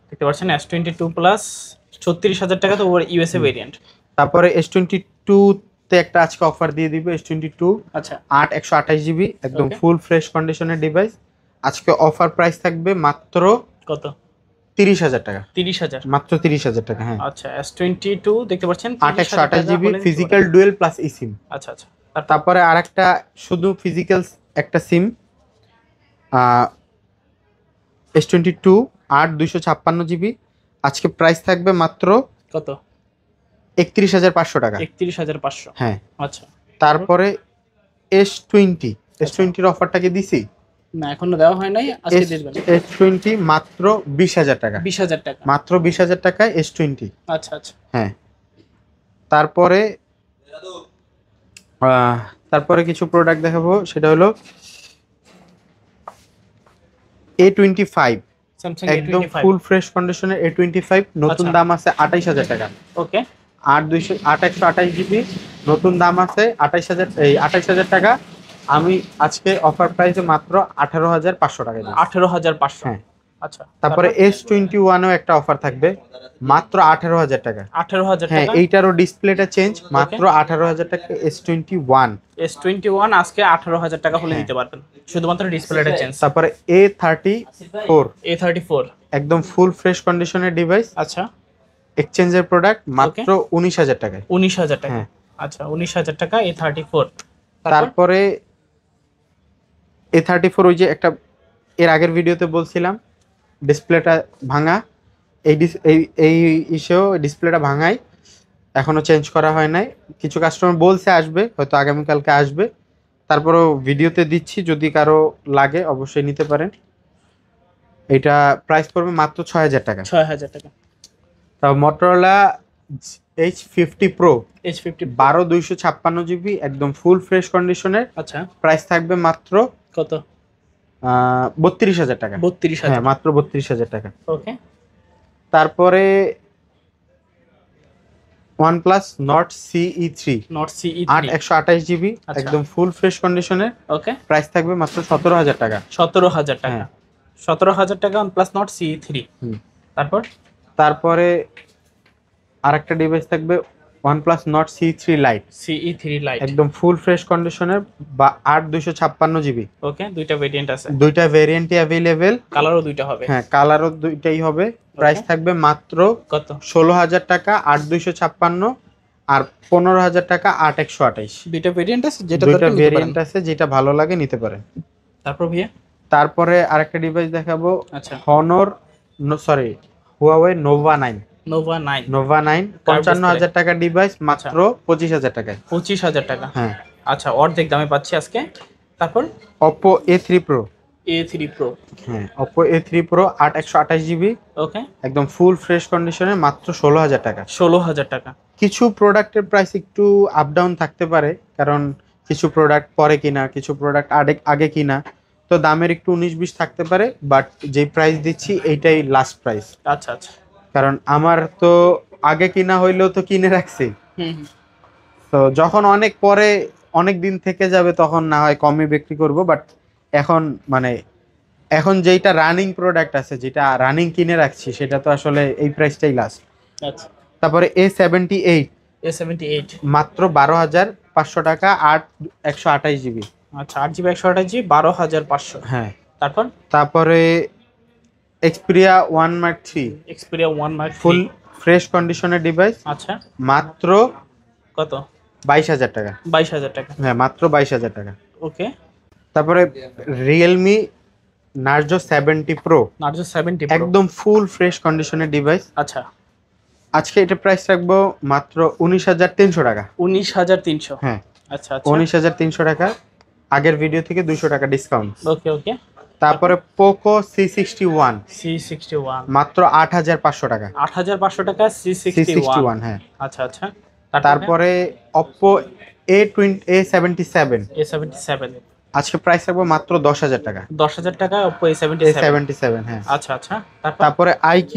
[SPEAKER 1] দেখতে পাচ্ছেন S22 প্লাস 36,000 টাকা, তো ওর ইউএসএ ভেরিয়েন্ট।
[SPEAKER 2] তারপরে S22 তে একটা আজকে অফার দিয়ে দিবে, S22
[SPEAKER 1] আচ্ছা,
[SPEAKER 2] 8/128 জিবি, একদম
[SPEAKER 1] Okay.
[SPEAKER 2] ফুল ফ্রেশ কন্ডিশনের ডিভাইস। আজকে অফার প্রাইস থাকবে মাত্র
[SPEAKER 1] কত?
[SPEAKER 2] 30,000 টাকা।
[SPEAKER 1] 30,000।
[SPEAKER 2] মাত্র 30,000 টাকা। হ্যাঁ,
[SPEAKER 1] আচ্ছা, S22 দেখতে পাচ্ছেন
[SPEAKER 2] 8/128 জিবি,
[SPEAKER 1] হলে নিতে
[SPEAKER 2] ফিজিক্যাল
[SPEAKER 1] পারেন।
[SPEAKER 2] Dual plus eSIM.
[SPEAKER 1] আচ্ছা আচ্ছা।
[SPEAKER 2] তারপরে আরেকটা শুধু ফিজিক্যাল একটা সিম, S22 8/256 জিবি, আজকে প্রাইস থাকবে মাত্র
[SPEAKER 1] কত?
[SPEAKER 2] 31,500 টাকা।
[SPEAKER 1] 31,500।
[SPEAKER 2] হ্যাঁ।
[SPEAKER 1] আচ্ছা,
[SPEAKER 2] তারপরে S20 এর অফারটা কি দিছি?
[SPEAKER 1] না এখনো দেওয়া হয় নাই, আজকে দিবেন।
[SPEAKER 2] S20 মাত্র 20,000 টাকা।
[SPEAKER 1] 20,000 টাকা।
[SPEAKER 2] মাত্র 20,000 টাকায় S20।
[SPEAKER 1] আচ্ছা আচ্ছা।
[SPEAKER 2] হ্যাঁ, তারপরে তারপরে কিছু প্রোডাক্ট দেখাবো, সেটা হলো A25,
[SPEAKER 1] স্যামসাং
[SPEAKER 2] একদম
[SPEAKER 1] A25।
[SPEAKER 2] ফুল ফ্রেশ কন্ডিশনের A25, নতুন
[SPEAKER 1] আচ্ছা।
[SPEAKER 2] দাম আছে 28,000 টাকা।
[SPEAKER 1] ওকে।
[SPEAKER 2] 8/128 জিবি, নতুন দাম আছে 28,000 টাকা। আমি আজকে অফার প্রাইসে মাত্র 18,500 টাকা দিই।
[SPEAKER 1] 18,500।
[SPEAKER 2] হ্যাঁ।
[SPEAKER 1] আচ্ছা,
[SPEAKER 2] তারপরে S21 এও একটা অফার থাকবে, মাত্র 18,000 টাকা।
[SPEAKER 1] 18,000
[SPEAKER 2] হ্যাঁ,
[SPEAKER 1] টাকা।
[SPEAKER 2] এইটারও ডিসপ্লেটা চেঞ্জ, মাত্র 18,000 টাকা S21।
[SPEAKER 1] S21 আজকে 18,000 টাকা হলে নিতে পারবেন, শুধুমাত্র ডিসপ্লেটা চেঞ্জ।
[SPEAKER 2] তারপরে A34,
[SPEAKER 1] A34
[SPEAKER 2] একদম ফুল ফ্রেশ কন্ডিশনের ডিভাইস,
[SPEAKER 1] আচ্ছা,
[SPEAKER 2] এক্সচেঞ্জের প্রোডাক্ট, মাত্র 19,000 টাকায়।
[SPEAKER 1] 19,000 টাকা।
[SPEAKER 2] হ্যাঁ।
[SPEAKER 1] আচ্ছা, 19,000 টাকা A34।
[SPEAKER 2] তারপরে A34 ওই যে একটা এর আগের ভিডিওতে বলছিলাম ডিসপ্লেটা ভাঙা, এই ইসেও ডিসপ্লেটা ভাঙাই, এখনো চেঞ্জ করা হয় নাই। কিছু কাস্টমার বলছে আসবে, হয়তো আগামীকালকে আসবে, তারপরেও ভিডিওতে দিচ্ছি, যদি কারো লাগে অবশ্যই নিতে পারেন। এটা প্রাইস পড়বে মাত্র 6,000 টাকা।
[SPEAKER 1] 6,000 টাকা।
[SPEAKER 2] তাও Motorola H50 Pro
[SPEAKER 1] H50
[SPEAKER 2] 12/256 GB একদম ফুল ফ্রেশ কন্ডিশনের।
[SPEAKER 1] আচ্ছা,
[SPEAKER 2] প্রাইস থাকবে মাত্র
[SPEAKER 1] কত?
[SPEAKER 2] 32,000 টাকা।
[SPEAKER 1] 32,000।
[SPEAKER 2] হ্যাঁ, মাত্র 32,000 টাকা।
[SPEAKER 1] ওকে।
[SPEAKER 2] তারপরে OnePlus Nord CE3
[SPEAKER 1] Nord CE3
[SPEAKER 2] 128 GB
[SPEAKER 1] আচ্ছা।
[SPEAKER 2] একদম ফুল ফ্রেশ কন্ডিশনের।
[SPEAKER 1] ওকে।
[SPEAKER 2] প্রাইস থাকবে মাত্র 17,000 টাকা।
[SPEAKER 1] 17,000 টাকা।
[SPEAKER 2] হ্যাঁ।
[SPEAKER 1] 17,000 টাকা OnePlus Nord CE3। তারপরে
[SPEAKER 2] আরেকটা ডিভাইস থাকবে OnePlus Nord CE3 Lite
[SPEAKER 1] CE3 Lite
[SPEAKER 2] একদম ফুল ফ্রেশ কন্ডিশনের 8/256 জিবি।
[SPEAKER 1] ওকে, দুইটা ভেরিয়েন্ট আছে,
[SPEAKER 2] দুইটা ভেরিয়েন্টই অ্যাভেলেবেল।
[SPEAKER 1] কালারও দুইটা হবে।
[SPEAKER 2] হ্যাঁ, কালারও দুইটাই হবে। প্রাইস থাকবে মাত্র
[SPEAKER 1] কত?
[SPEAKER 2] 16,000 টাকা 8/256 আর 15,000 টাকা 8/128।
[SPEAKER 1] দুইটা ভেরিয়েন্ট আছে, যেটা
[SPEAKER 2] দুইটা
[SPEAKER 1] দরকার নিতে
[SPEAKER 2] ভেরিয়েন্ট
[SPEAKER 1] পারেন।
[SPEAKER 2] আছে, যেটা ভালো লাগে নিতে পারেন।
[SPEAKER 1] তারপর ভাইয়া
[SPEAKER 2] তারপরে আরেকটা ডিভাইস দেখাবো,
[SPEAKER 1] আচ্ছা,
[SPEAKER 2] Huawei Nova 9
[SPEAKER 1] Nova 9
[SPEAKER 2] 55,000 টাকা ডিভাইস মাত্র 25,000 টাকায়।
[SPEAKER 1] 25,000 টাকা।
[SPEAKER 2] হ্যাঁ,
[SPEAKER 1] আচ্ছা, অর্ধেক দামে পাচ্ছি আজকে। তারপর
[SPEAKER 2] Oppo A3 Pro।
[SPEAKER 1] A3 Pro
[SPEAKER 2] হ্যাঁ, Oppo A3 Pro 8/128 জিবি
[SPEAKER 1] ওকে,
[SPEAKER 2] একদম ফুল ফ্রেশ কন্ডিশনে মাত্র 16,000 টাকা।
[SPEAKER 1] 16,000 টাকা।
[SPEAKER 2] কিছু প্রোডাক্টের প্রাইস একটু আপ ডাউন থাকতে পারে, কারণ কিছু প্রোডাক্ট পরে কিনা, কিছু প্রোডাক্ট আগে কিনা, তো দামের একটু 19-20 থাকতে পারে, বাট যে প্রাইস দিচ্ছি এইটাই লাস্ট প্রাইস।
[SPEAKER 1] আচ্ছা আচ্ছা,
[SPEAKER 2] কারণ আমার তো আগে কিনা হইলেও তো কিনে রাখছি,
[SPEAKER 1] হুম,
[SPEAKER 2] তো যখন অনেক পরে অনেক দিন থেকে যাবে তখন না হয় কমে বিক্রি করব, বাট এখন এখন যেটা রানিং প্রোডাক্ট আছে, যেটা রানিং কিনে রাখছি, সেটা তো আসলে এই প্রাইসটাই লাস্ট।
[SPEAKER 1] আচ্ছা।
[SPEAKER 2] তারপরে A78
[SPEAKER 1] A78
[SPEAKER 2] মাত্র 12,500 টাকা 128 জিবি।
[SPEAKER 1] আচ্ছা, 8GB 128GB 12,500।
[SPEAKER 2] হ্যাঁ।
[SPEAKER 1] তারপরে
[SPEAKER 2] Xperia 1 Mark 3
[SPEAKER 1] Xperia 1 Mark 3
[SPEAKER 2] ফুল ফ্রেশ কন্ডিশনের ডিভাইস
[SPEAKER 1] আচ্ছা,
[SPEAKER 2] মাত্র
[SPEAKER 1] কত?
[SPEAKER 2] 22,000 টাকা।
[SPEAKER 1] 22,000 টাকা।
[SPEAKER 2] হ্যাঁ, মাত্র 22,000 টাকা।
[SPEAKER 1] ওকে।
[SPEAKER 2] তারপরে Realme Narzo 70 Pro
[SPEAKER 1] Narzo 70 Pro
[SPEAKER 2] একদম ফুল ফ্রেশ কন্ডিশনের ডিভাইস।
[SPEAKER 1] আচ্ছা,
[SPEAKER 2] আজকে এটা প্রাইস রাখবো মাত্র 19,300 টাকা।
[SPEAKER 1] 19,300।
[SPEAKER 2] হ্যাঁ,
[SPEAKER 1] আচ্ছা আচ্ছা,
[SPEAKER 2] 19,300 টাকা। আগের ভিডিও থেকে 200 টাকা ডিসকাউন্ট।
[SPEAKER 1] ওকে ওকে।
[SPEAKER 2] তারপরে Poco C61
[SPEAKER 1] C61
[SPEAKER 2] মাত্র 8,500 টাকা।
[SPEAKER 1] 8,500 টাকা C61।
[SPEAKER 2] C61 হ্যাঁ।
[SPEAKER 1] আচ্ছা আচ্ছা,
[SPEAKER 2] তারপরে Oppo A77 আজকে প্রাইস রাখবো মাত্র 10,000 টাকা।
[SPEAKER 1] 10,000 টাকা Oppo A77।
[SPEAKER 2] হ্যাঁ।
[SPEAKER 1] আচ্ছা আচ্ছা,
[SPEAKER 2] তারপরে IQ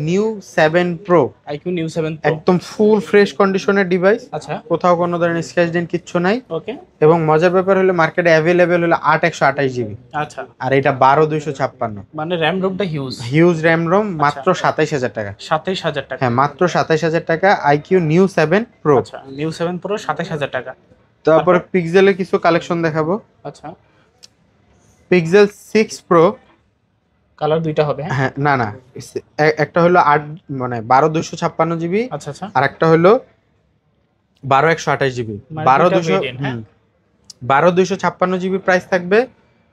[SPEAKER 2] New 7 Pro
[SPEAKER 1] IQ New 7 Pro
[SPEAKER 2] একদম ফুল ফ্রেশ কন্ডিশনের ডিভাইস।
[SPEAKER 1] আচ্ছা,
[SPEAKER 2] কোথাও কোনো ধরনের স্ক্র্যাচ ডেন্ট কিচ্ছু নাই।
[SPEAKER 1] ওকে।
[SPEAKER 2] এবং মজার ব্যাপার হলো মার্কেটে অ্যাভেলেবেল হলো 8/128 জিবি,
[SPEAKER 1] আচ্ছা,
[SPEAKER 2] আর এটা 12/256।
[SPEAKER 1] মানে র্যাম রোমটা
[SPEAKER 2] হিউজ র্যাম রোম মাত্র 27,000 টাকা।
[SPEAKER 1] 27,000 টাকা।
[SPEAKER 2] হ্যাঁ, মাত্র 27,000 টাকা IQ New 7 Pro।
[SPEAKER 1] আচ্ছা, New 7 Pro 27,000 টাকা।
[SPEAKER 2] তারপরে পিক্সেলের কিছু কালেকশন দেখাবো।
[SPEAKER 1] আচ্ছা,
[SPEAKER 2] পিক্সেল 6 Pro
[SPEAKER 1] কালার দুইটা হবে।
[SPEAKER 2] হ্যাঁ, না একটা হলো 12/256 জিবি,
[SPEAKER 1] আচ্ছা আচ্ছা,
[SPEAKER 2] আর একটা হলো 12/128 জিবি।
[SPEAKER 1] মানে দুইটা variant, হ্যাঁ?
[SPEAKER 2] 12/256 জিবি প্রাইস থাকবে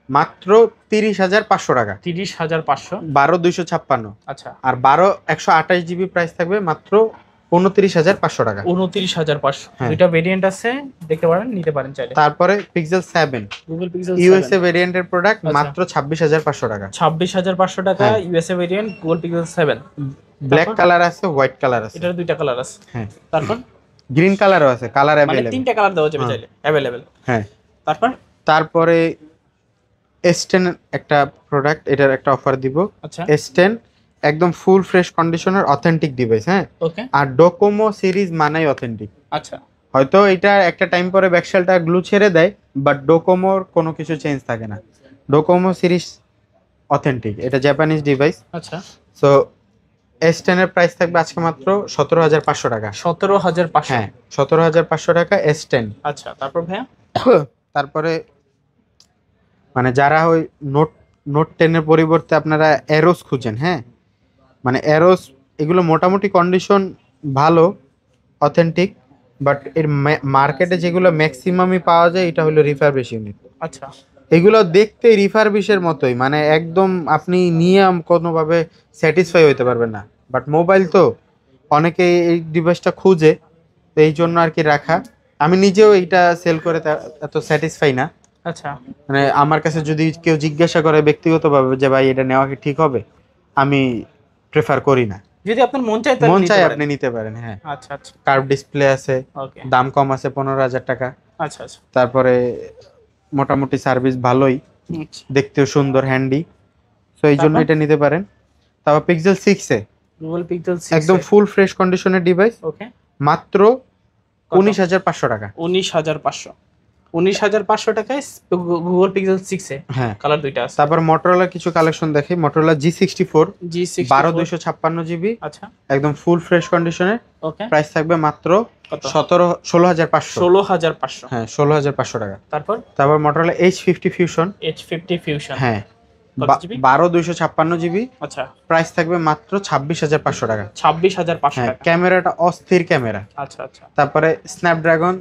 [SPEAKER 2] মাত্র 30,500 টাকা।
[SPEAKER 1] 30,500।
[SPEAKER 2] 12/256
[SPEAKER 1] আচ্ছা,
[SPEAKER 2] আর 12/128 জিবি প্রাইস থাকবে মাত্র 29,500 টাকা।
[SPEAKER 1] 29,500।
[SPEAKER 2] হ্যাঁ।
[SPEAKER 1] দুইটা ভেরিয়েন্ট আছে, দেখতে পারেন, নিতে পারেন চাইলে।
[SPEAKER 2] তারপরে পিক্সেল 7
[SPEAKER 1] Google Pixel
[SPEAKER 2] ইউএসএ
[SPEAKER 1] 7
[SPEAKER 2] ভেরিয়েন্টের প্রোডাক্ট
[SPEAKER 1] আচ্ছা।
[SPEAKER 2] মাত্র 26,500 টাকা।
[SPEAKER 1] 26,500 টাকা
[SPEAKER 2] হ্যাঁ।
[SPEAKER 1] USA variant Google Pixel 7।
[SPEAKER 2] Black colour আছে, হোয়াইট কালার আছে।
[SPEAKER 1] এটার দুইটা কালার আছে।
[SPEAKER 2] হ্যাঁ,
[SPEAKER 1] তারপর
[SPEAKER 2] গ্রিন কালারও আছে, কালার
[SPEAKER 1] মানে
[SPEAKER 2] অ্যাভেলেবল।
[SPEAKER 1] তিনটা কালার দেওয়া যাবে
[SPEAKER 2] হ্যাঁ।
[SPEAKER 1] চাইলে, अवेलेबल।
[SPEAKER 2] হ্যাঁ।
[SPEAKER 1] তারপর
[SPEAKER 2] তারপরে S10 একটা প্রোডাক্ট, এটার একটা অফার দিব।
[SPEAKER 1] আচ্ছা,
[SPEAKER 2] S10 একদম ফুল ফ্রেশ কন্ডিশনের অথেন্টিক ডিভাইস। হ্যাঁ,
[SPEAKER 1] ওকে।
[SPEAKER 2] আর ডোকোমো সিরিজ মানাই অথেন্টিক।
[SPEAKER 1] আচ্ছা,
[SPEAKER 2] হয়তো এটা একটা টাইম পরে ব্যাকশেলটা গ্লু ছেড়ে দেয়, বাট ডোকোমোর কোনো কিছু চেঞ্জ থাকে না। ডোকোমো সিরিজ অথেন্টিক, এটা জাপানিজ ডিভাইস।
[SPEAKER 1] আচ্ছা,
[SPEAKER 2] সো S10 এর প্রাইস থাকবে আজকে মাত্র 17,500 টাকা।
[SPEAKER 1] 17,500।
[SPEAKER 2] হ্যাঁ, 17,500 টাকা S10।
[SPEAKER 1] আচ্ছা, তারপর ভাইয়া
[SPEAKER 2] তারপরে যারা ওই নোট 10 এর পরিবর্তে আপনারা অ্যারোস খুঁজেন, হ্যাঁ, অ্যারোস এগুলো মোটামুটি কন্ডিশন ভালো, অথেন্টিক, বাট এর মার্কেটে যেগুলো ম্যাক্সিমামই পাওয়া যায় এটা হলো রিফারবিশ ইউনিট।
[SPEAKER 1] আচ্ছা,
[SPEAKER 2] এগুলো দেখতে রিফারবিশের মতোই, মানে একদম আপনি নিয়ে কোনোভাবে স্যাটিসফাই হইতে পারবেন না। বাট মোবাইল তো অনেকে এই ডিভাইসটা খুঁজে, তো এই জন্য আর কি রাখা। আমি নিজেও এইটা সেল করে এত স্যাটিসফাই না।
[SPEAKER 1] আচ্ছা,
[SPEAKER 2] মানে আমার কাছে যদি কেউ জিজ্ঞাসা করে ব্যক্তিগতভাবে যে ভাই এটা নেওয়া কি ঠিক হবে, আমি প্রেফার করি না।
[SPEAKER 1] যদি আপনার মন চায় তাহলে
[SPEAKER 2] মন
[SPEAKER 1] নিতে
[SPEAKER 2] চাই
[SPEAKER 1] পারেন।
[SPEAKER 2] আপনি নিতে পারেন, হ্যাঁ।
[SPEAKER 1] আচ্ছা আচ্ছা,
[SPEAKER 2] কার্ভ ডিসপ্লে আছে,
[SPEAKER 1] ওকে,
[SPEAKER 2] দাম কম আছে 15,000 টাকা।
[SPEAKER 1] আচ্ছা আচ্ছা,
[SPEAKER 2] তারপরে মোটামুটি সার্ভিস ভালোই,
[SPEAKER 1] আচ্ছা।
[SPEAKER 2] দেখতেও সুন্দর, হ্যান্ডি। তো এই জন্য
[SPEAKER 1] তারপর
[SPEAKER 2] এটা নিতে পারেন। তারপর পিক্সেল 6 এ
[SPEAKER 1] গুগল পিক্সেল 6
[SPEAKER 2] একদম ফুল ফ্রেশ কন্ডিশনের ডিভাইস,
[SPEAKER 1] ওকে,
[SPEAKER 2] মাত্র
[SPEAKER 1] কত?
[SPEAKER 2] 19,500 টাকা।
[SPEAKER 1] 19,500, 19,500 টাকায় গুগল পিক্সেল 6 এ
[SPEAKER 2] হ্যাঁ।
[SPEAKER 1] কালার দুইটা আছে।
[SPEAKER 2] তারপর মোটরোলা কিছু কালেকশন দেখি। মোটরোলা G64
[SPEAKER 1] G64
[SPEAKER 2] 12,256 জিবি,
[SPEAKER 1] আচ্ছা,
[SPEAKER 2] একদম ফুল ফ্রেশ কন্ডিশনে।
[SPEAKER 1] ওকে,
[SPEAKER 2] প্রাইস থাকবে মাত্র
[SPEAKER 1] কত?
[SPEAKER 2] 16,500।
[SPEAKER 1] 16,500।
[SPEAKER 2] হ্যাঁ, 16,500 টাকা।
[SPEAKER 1] তারপর
[SPEAKER 2] তারপর Motorola H50 fusion,
[SPEAKER 1] H50 fusion,
[SPEAKER 2] হ্যাঁ,
[SPEAKER 1] কত জিবি?
[SPEAKER 2] 12,256 জিবি,
[SPEAKER 1] আচ্ছা,
[SPEAKER 2] প্রাইস থাকবে মাত্র 26,500 টাকা।
[SPEAKER 1] 26,500
[SPEAKER 2] হ্যাঁ,
[SPEAKER 1] টাকা।
[SPEAKER 2] ক্যামেরাটা অস্থির ক্যামেরা।
[SPEAKER 1] আচ্ছা আচ্ছা,
[SPEAKER 2] তারপরে স্ন্যাপড্রাগন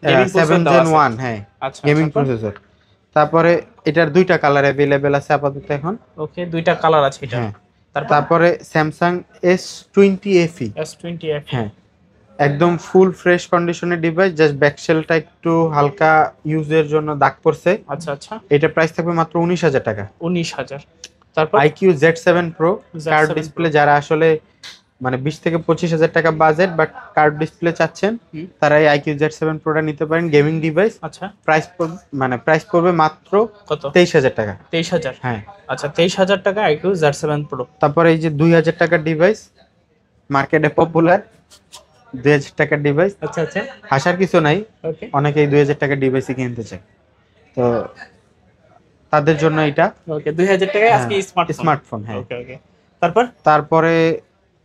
[SPEAKER 1] Gaming processor
[SPEAKER 2] 7
[SPEAKER 1] দেওয়া
[SPEAKER 2] Gen
[SPEAKER 1] আছে।
[SPEAKER 2] 1, হ্যাঁ,
[SPEAKER 1] আচ্ছা,
[SPEAKER 2] গেমিং
[SPEAKER 1] তারপর?
[SPEAKER 2] প্রসেসর। তারপরে এটার দুইটা কালার অ্যাভেলেবেল আছে আপাতত এখন।
[SPEAKER 1] ওকে, দুইটা কালার আছে এটা।
[SPEAKER 2] হ্যাঁ।
[SPEAKER 1] তারপর
[SPEAKER 2] তারপরে Samsung S20 FE,
[SPEAKER 1] S20 FE,
[SPEAKER 2] হ্যাঁ, একদম ফুল ফ্রেশ কন্ডিশনের ডিভাইস, জাস্ট ব্যাকশেলটা একটু হালকা ইউজের জন্য দাগ পড়ছে।
[SPEAKER 1] আচ্ছা আচ্ছা,
[SPEAKER 2] এটা প্রাইস থাকবে মাত্র 19,000 টাকা।
[SPEAKER 1] 19,000। তারপর
[SPEAKER 2] IQ Z7 Pro
[SPEAKER 1] Z7
[SPEAKER 2] curve
[SPEAKER 1] Pro।
[SPEAKER 2] Display, যারা আসলে মানে 20 থেকে 25,000 টাকা বাজেট বাট কার্ভ ডিসপ্লে চাচ্ছেন,
[SPEAKER 1] হুম।
[SPEAKER 2] তারা এই IQ Z7 Proটা নিতে পারেন। গেমিং ডিভাইস,
[SPEAKER 1] আচ্ছা,
[SPEAKER 2] প্রাইস পড়বে মাত্র
[SPEAKER 1] কত?
[SPEAKER 2] 23,000 টাকা।
[SPEAKER 1] 23,000।
[SPEAKER 2] হ্যাঁ।
[SPEAKER 1] আচ্ছা, 23,000 টাকা IQ Z7 Pro।
[SPEAKER 2] তারপরে এই যে 2,000 টাকার ডিভাইস, মার্কেটে পপুলার 2,000 টাকার ডিভাইস,
[SPEAKER 1] আচ্ছা আচ্ছা,
[SPEAKER 2] আসার কিছু নাই,
[SPEAKER 1] ওকে
[SPEAKER 2] অনেকেই 2,000 টাকার ডিভাইসই কিনতে চায়, তো তাদের জন্য এটা
[SPEAKER 1] ওকে, 2,000 টাকায় আজকে
[SPEAKER 2] স্মার্টফোন। হ্যাঁ।
[SPEAKER 1] ওকে ওকে, তারপর
[SPEAKER 2] তারপরে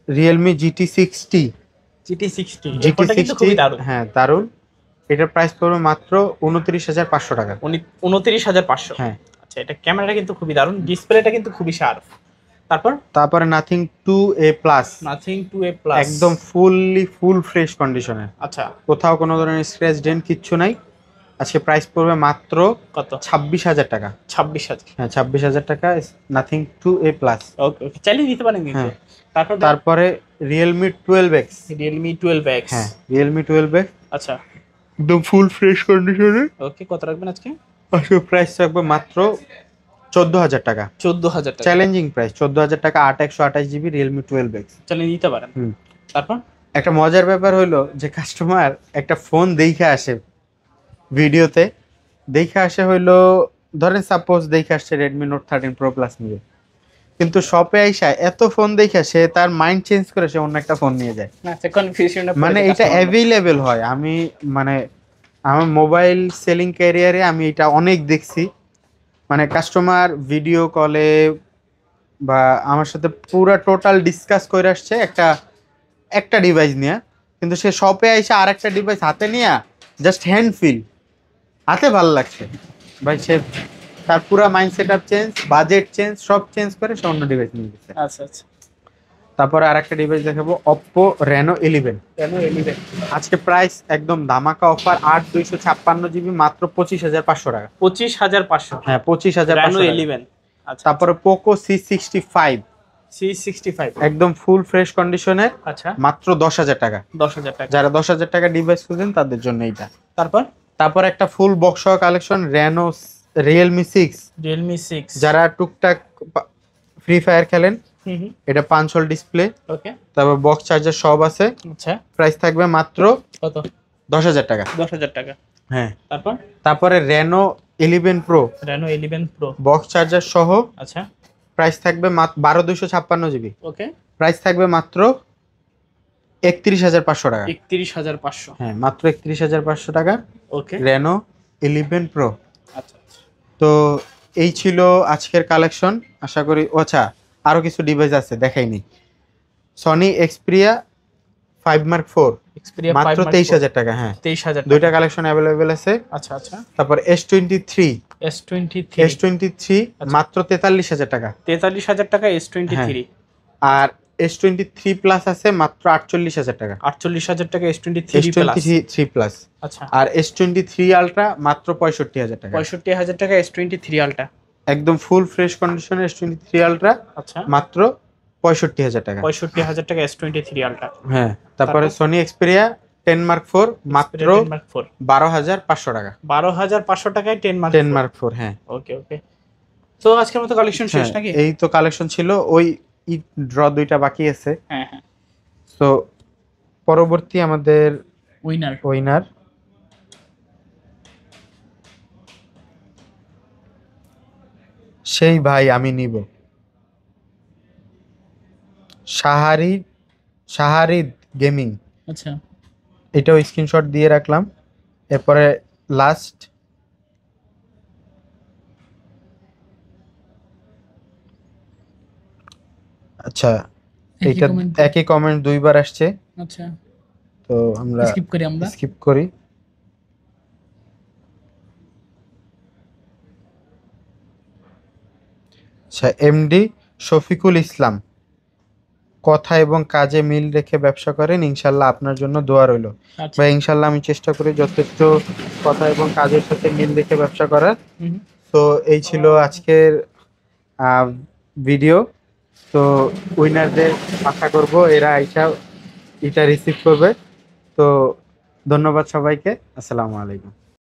[SPEAKER 2] রিয়েলমি GT60,
[SPEAKER 1] GT60, এই ফোনটা কিন্তু খুবই দারুণ।
[SPEAKER 2] হ্যাঁ দারুণ। এটার প্রাইস পড়বে মাত্র 29,500 টাকা।
[SPEAKER 1] 29,500।
[SPEAKER 2] হ্যাঁ।
[SPEAKER 1] আচ্ছা, এটা ক্যামেরাটা কিন্তু খুবই দারুণ, ডিসপ্লেটা কিন্তু খুবই শার্প।
[SPEAKER 2] তারপরে nothing 2A plus,
[SPEAKER 1] nothing 2A plus,
[SPEAKER 2] একদম ফুল ফ্রেশ কন্ডিশনে,
[SPEAKER 1] আচ্ছা,
[SPEAKER 2] কোথাও কোনো ধরনের স্ক্র্যাচ ডেন্ট কিচ্ছু নাই। আজকে প্রাইস পড়বে মাত্র
[SPEAKER 1] কত?
[SPEAKER 2] 26,000 টাকা।
[SPEAKER 1] 26,000।
[SPEAKER 2] হ্যাঁ, 26,000 টাকা, নাথিং 2A প্লাস।
[SPEAKER 1] ওকে ওকে, চাইলে নিতে পারেন কিন্তু।
[SPEAKER 2] হ্যাঁ।
[SPEAKER 1] তারপর
[SPEAKER 2] তারপরে রিয়েলমি 12X,
[SPEAKER 1] Realme 12X,
[SPEAKER 2] হ্যাঁ, রিয়েলমি 12X
[SPEAKER 1] আচ্ছা,
[SPEAKER 2] একদম ফুল ফ্রেশ কন্ডিশনে।
[SPEAKER 1] ওকে, কত রাখবেন আজকে?
[SPEAKER 2] আজকে প্রাইস থাকবে মাত্র 14,000 টাকা।
[SPEAKER 1] 14,000 টাকা,
[SPEAKER 2] চ্যালেঞ্জিং প্রাইস 14,000 টাকা, 8/128 জিবি রিয়েলমি 12X।
[SPEAKER 1] চাইলে নিতে পারেন।
[SPEAKER 2] হুম।
[SPEAKER 1] তারপর
[SPEAKER 2] একটা মজার ব্যাপার হলো যে কাস্টমার একটা ফোন দেখে আসে, ভিডিওতে দেখে আসে হইলো, ধরেন সাপোজ দেখে আসছে Redmi Note 13 Pro Plus নিবে, কিন্তু শপে আইসা এত ফোন দেখে সে তার মাইন্ড চেঞ্জ করে সে অন্য একটা ফোন নিয়ে যায়।
[SPEAKER 1] আচ্ছা, কনফিউশনে
[SPEAKER 2] মানে এটা অ্যাভেলেবেল হয়। আমি মানে আমার মোবাইল সেলিং ক্যারিয়ারে আমি এটা অনেক দেখছি। মানে কাস্টমার ভিডিও কলে বা আমার সাথে পুরো টোটাল ডিসকাস করে আসছে একটা ডিভাইস নিয়ে, কিন্তু সে শপে আইসা আর একটা ডিভাইস হাতে নিয়ে জাস্ট হ্যান্ড ফিল, হাতে ভালো লাগছে ভাই, সে তার পুরো mind set up change, budget change, সব চেঞ্জ করে সে অন্য ডিভাইস নিয়ে গেছে।
[SPEAKER 1] আচ্ছা আচ্ছা,
[SPEAKER 2] তারপরে আর একটা ডিভাইস দেখাবো, Oppo Reno 11।
[SPEAKER 1] কেন 11?
[SPEAKER 2] আজকে প্রাইস একদম ধামাকা অফার, 8/256 জিবি, মাত্র 25,500 টাকা।
[SPEAKER 1] 25,500,
[SPEAKER 2] হ্যাঁ, 25,500
[SPEAKER 1] Reno
[SPEAKER 2] টাকা।
[SPEAKER 1] 11। আচ্ছা,
[SPEAKER 2] তারপরে Poco C65,
[SPEAKER 1] C65,
[SPEAKER 2] একদম ফুল ফ্রেশ কন্ডিশনের,
[SPEAKER 1] আচ্ছা,
[SPEAKER 2] মাত্র 10,000 টাকা।
[SPEAKER 1] 10,000 টাকা।
[SPEAKER 2] যারা 10,000 টাকা ডিভাইস খুঁজেন তাদের জন্য এইটা।
[SPEAKER 1] তারপর
[SPEAKER 2] একটা full box collection Realme 6,
[SPEAKER 1] Realme 6,
[SPEAKER 2] যারা টুকটাক ফ্রি ফায়ার খেলেন,
[SPEAKER 1] হুম,
[SPEAKER 2] এটা 5 হোল ডিসপ্লে,
[SPEAKER 1] ওকে,
[SPEAKER 2] তারপর বক্স চার্জার সব আছে।
[SPEAKER 1] আচ্ছা,
[SPEAKER 2] প্রাইস থাকবে মাত্র
[SPEAKER 1] কত?
[SPEAKER 2] 10,000 টাকা।
[SPEAKER 1] 10,000 টাকা।
[SPEAKER 2] হ্যাঁ।
[SPEAKER 1] তারপর
[SPEAKER 2] তারপরে Reno 11 Pro,
[SPEAKER 1] Reno 11 Pro,
[SPEAKER 2] box charger সহ,
[SPEAKER 1] আচ্ছা,
[SPEAKER 2] প্রাইস থাকবে 12,256 জিবি,
[SPEAKER 1] ওকে,
[SPEAKER 2] প্রাইস থাকবে মাত্র 31,500 টাকা।
[SPEAKER 1] 31,500,
[SPEAKER 2] হ্যাঁ, মাত্র 31,500 টাকা,
[SPEAKER 1] ওকে,
[SPEAKER 2] Reno 11 Pro।
[SPEAKER 1] আচ্ছা আচ্ছা,
[SPEAKER 2] তো এই ছিল আজকের কালেকশন, আশা করি। আচ্ছা, আরো কিছু ডিভাইস আছে দেখাইনি। Sony Xperia 5 Mark 4,
[SPEAKER 1] Xperia 5
[SPEAKER 2] মাত্র
[SPEAKER 1] Mark
[SPEAKER 2] 23,000 টাকা। হ্যাঁ,
[SPEAKER 1] 23,000
[SPEAKER 2] দুইটা কালেকশন অ্যাভেলেবেল আছে।
[SPEAKER 1] আচ্ছা আচ্ছা,
[SPEAKER 2] তারপর S23
[SPEAKER 1] S23,
[SPEAKER 2] মাত্র 43,000 টাকা।
[SPEAKER 1] 43,000 টাকা S23।
[SPEAKER 2] আর S23 প্লাস আছে মাত্র 48,000 টাকা।
[SPEAKER 1] 48,000 টাকা S23 প্লাস।
[SPEAKER 2] S23 plus.
[SPEAKER 1] আচ্ছা।
[SPEAKER 2] আর S23 আলট্রা মাত্র 65,000 টাকা।
[SPEAKER 1] 65,000 টাকা S23 আলট্রা।
[SPEAKER 2] একদম ফুল ফ্রেশ কন্ডিশনের S23 আলট্রা
[SPEAKER 1] আচ্ছা।
[SPEAKER 2] মাত্র 65,000 টাকা।
[SPEAKER 1] 65,000 টাকা S23 আলট্রা।
[SPEAKER 2] হ্যাঁ, তারপরে সোনি এক্সপেরিয়া 10 মার্ক 4 মাত্র 12,500 টাকা।
[SPEAKER 1] 12,500 টাকায় 10
[SPEAKER 2] মার্ক 4। হ্যাঁ,
[SPEAKER 1] ওকে ওকে। তো আজকের মতো কালেকশন শেষ নাকি?
[SPEAKER 2] এই তো কালেকশন ছিল, ওই ড্র দুইটা বাকি আছে।
[SPEAKER 1] হ্যাঁ হ্যাঁ।
[SPEAKER 2] তো পরবর্তী আমাদের উইনার সেই ভাই আমি নিব শাহারিদ গেমিং।
[SPEAKER 1] আচ্ছা।
[SPEAKER 2] এটাও স্ক্রিনশট দিয়ে রাখলাম। এরপরে লাস্ট আচ্ছা, এইটা একই কমেন্ট দুইবার আসছে।
[SPEAKER 1] আচ্ছা,
[SPEAKER 2] তো আমরা স্কিপ করি। আচ্ছা, এমডি শফিকুল ইসলাম, কথা এবং কাজে মিল রেখে ব্যবসা করেন, ইনশাল্লাহ আপনার জন্য দোয়া রইল। ভাই ইনশাল্লাহ আমি চেষ্টা করি যথেষ্ট কথা এবং কাজের সাথে মিল রেখে ব্যবসা করার। তো এই ছিল আজকের ভিডিও। তো উইনারদের আশা করব এরা এটা রিসিভ করবে। তো ধন্যবাদ সবাইকে, আসসালামু আলাইকুম।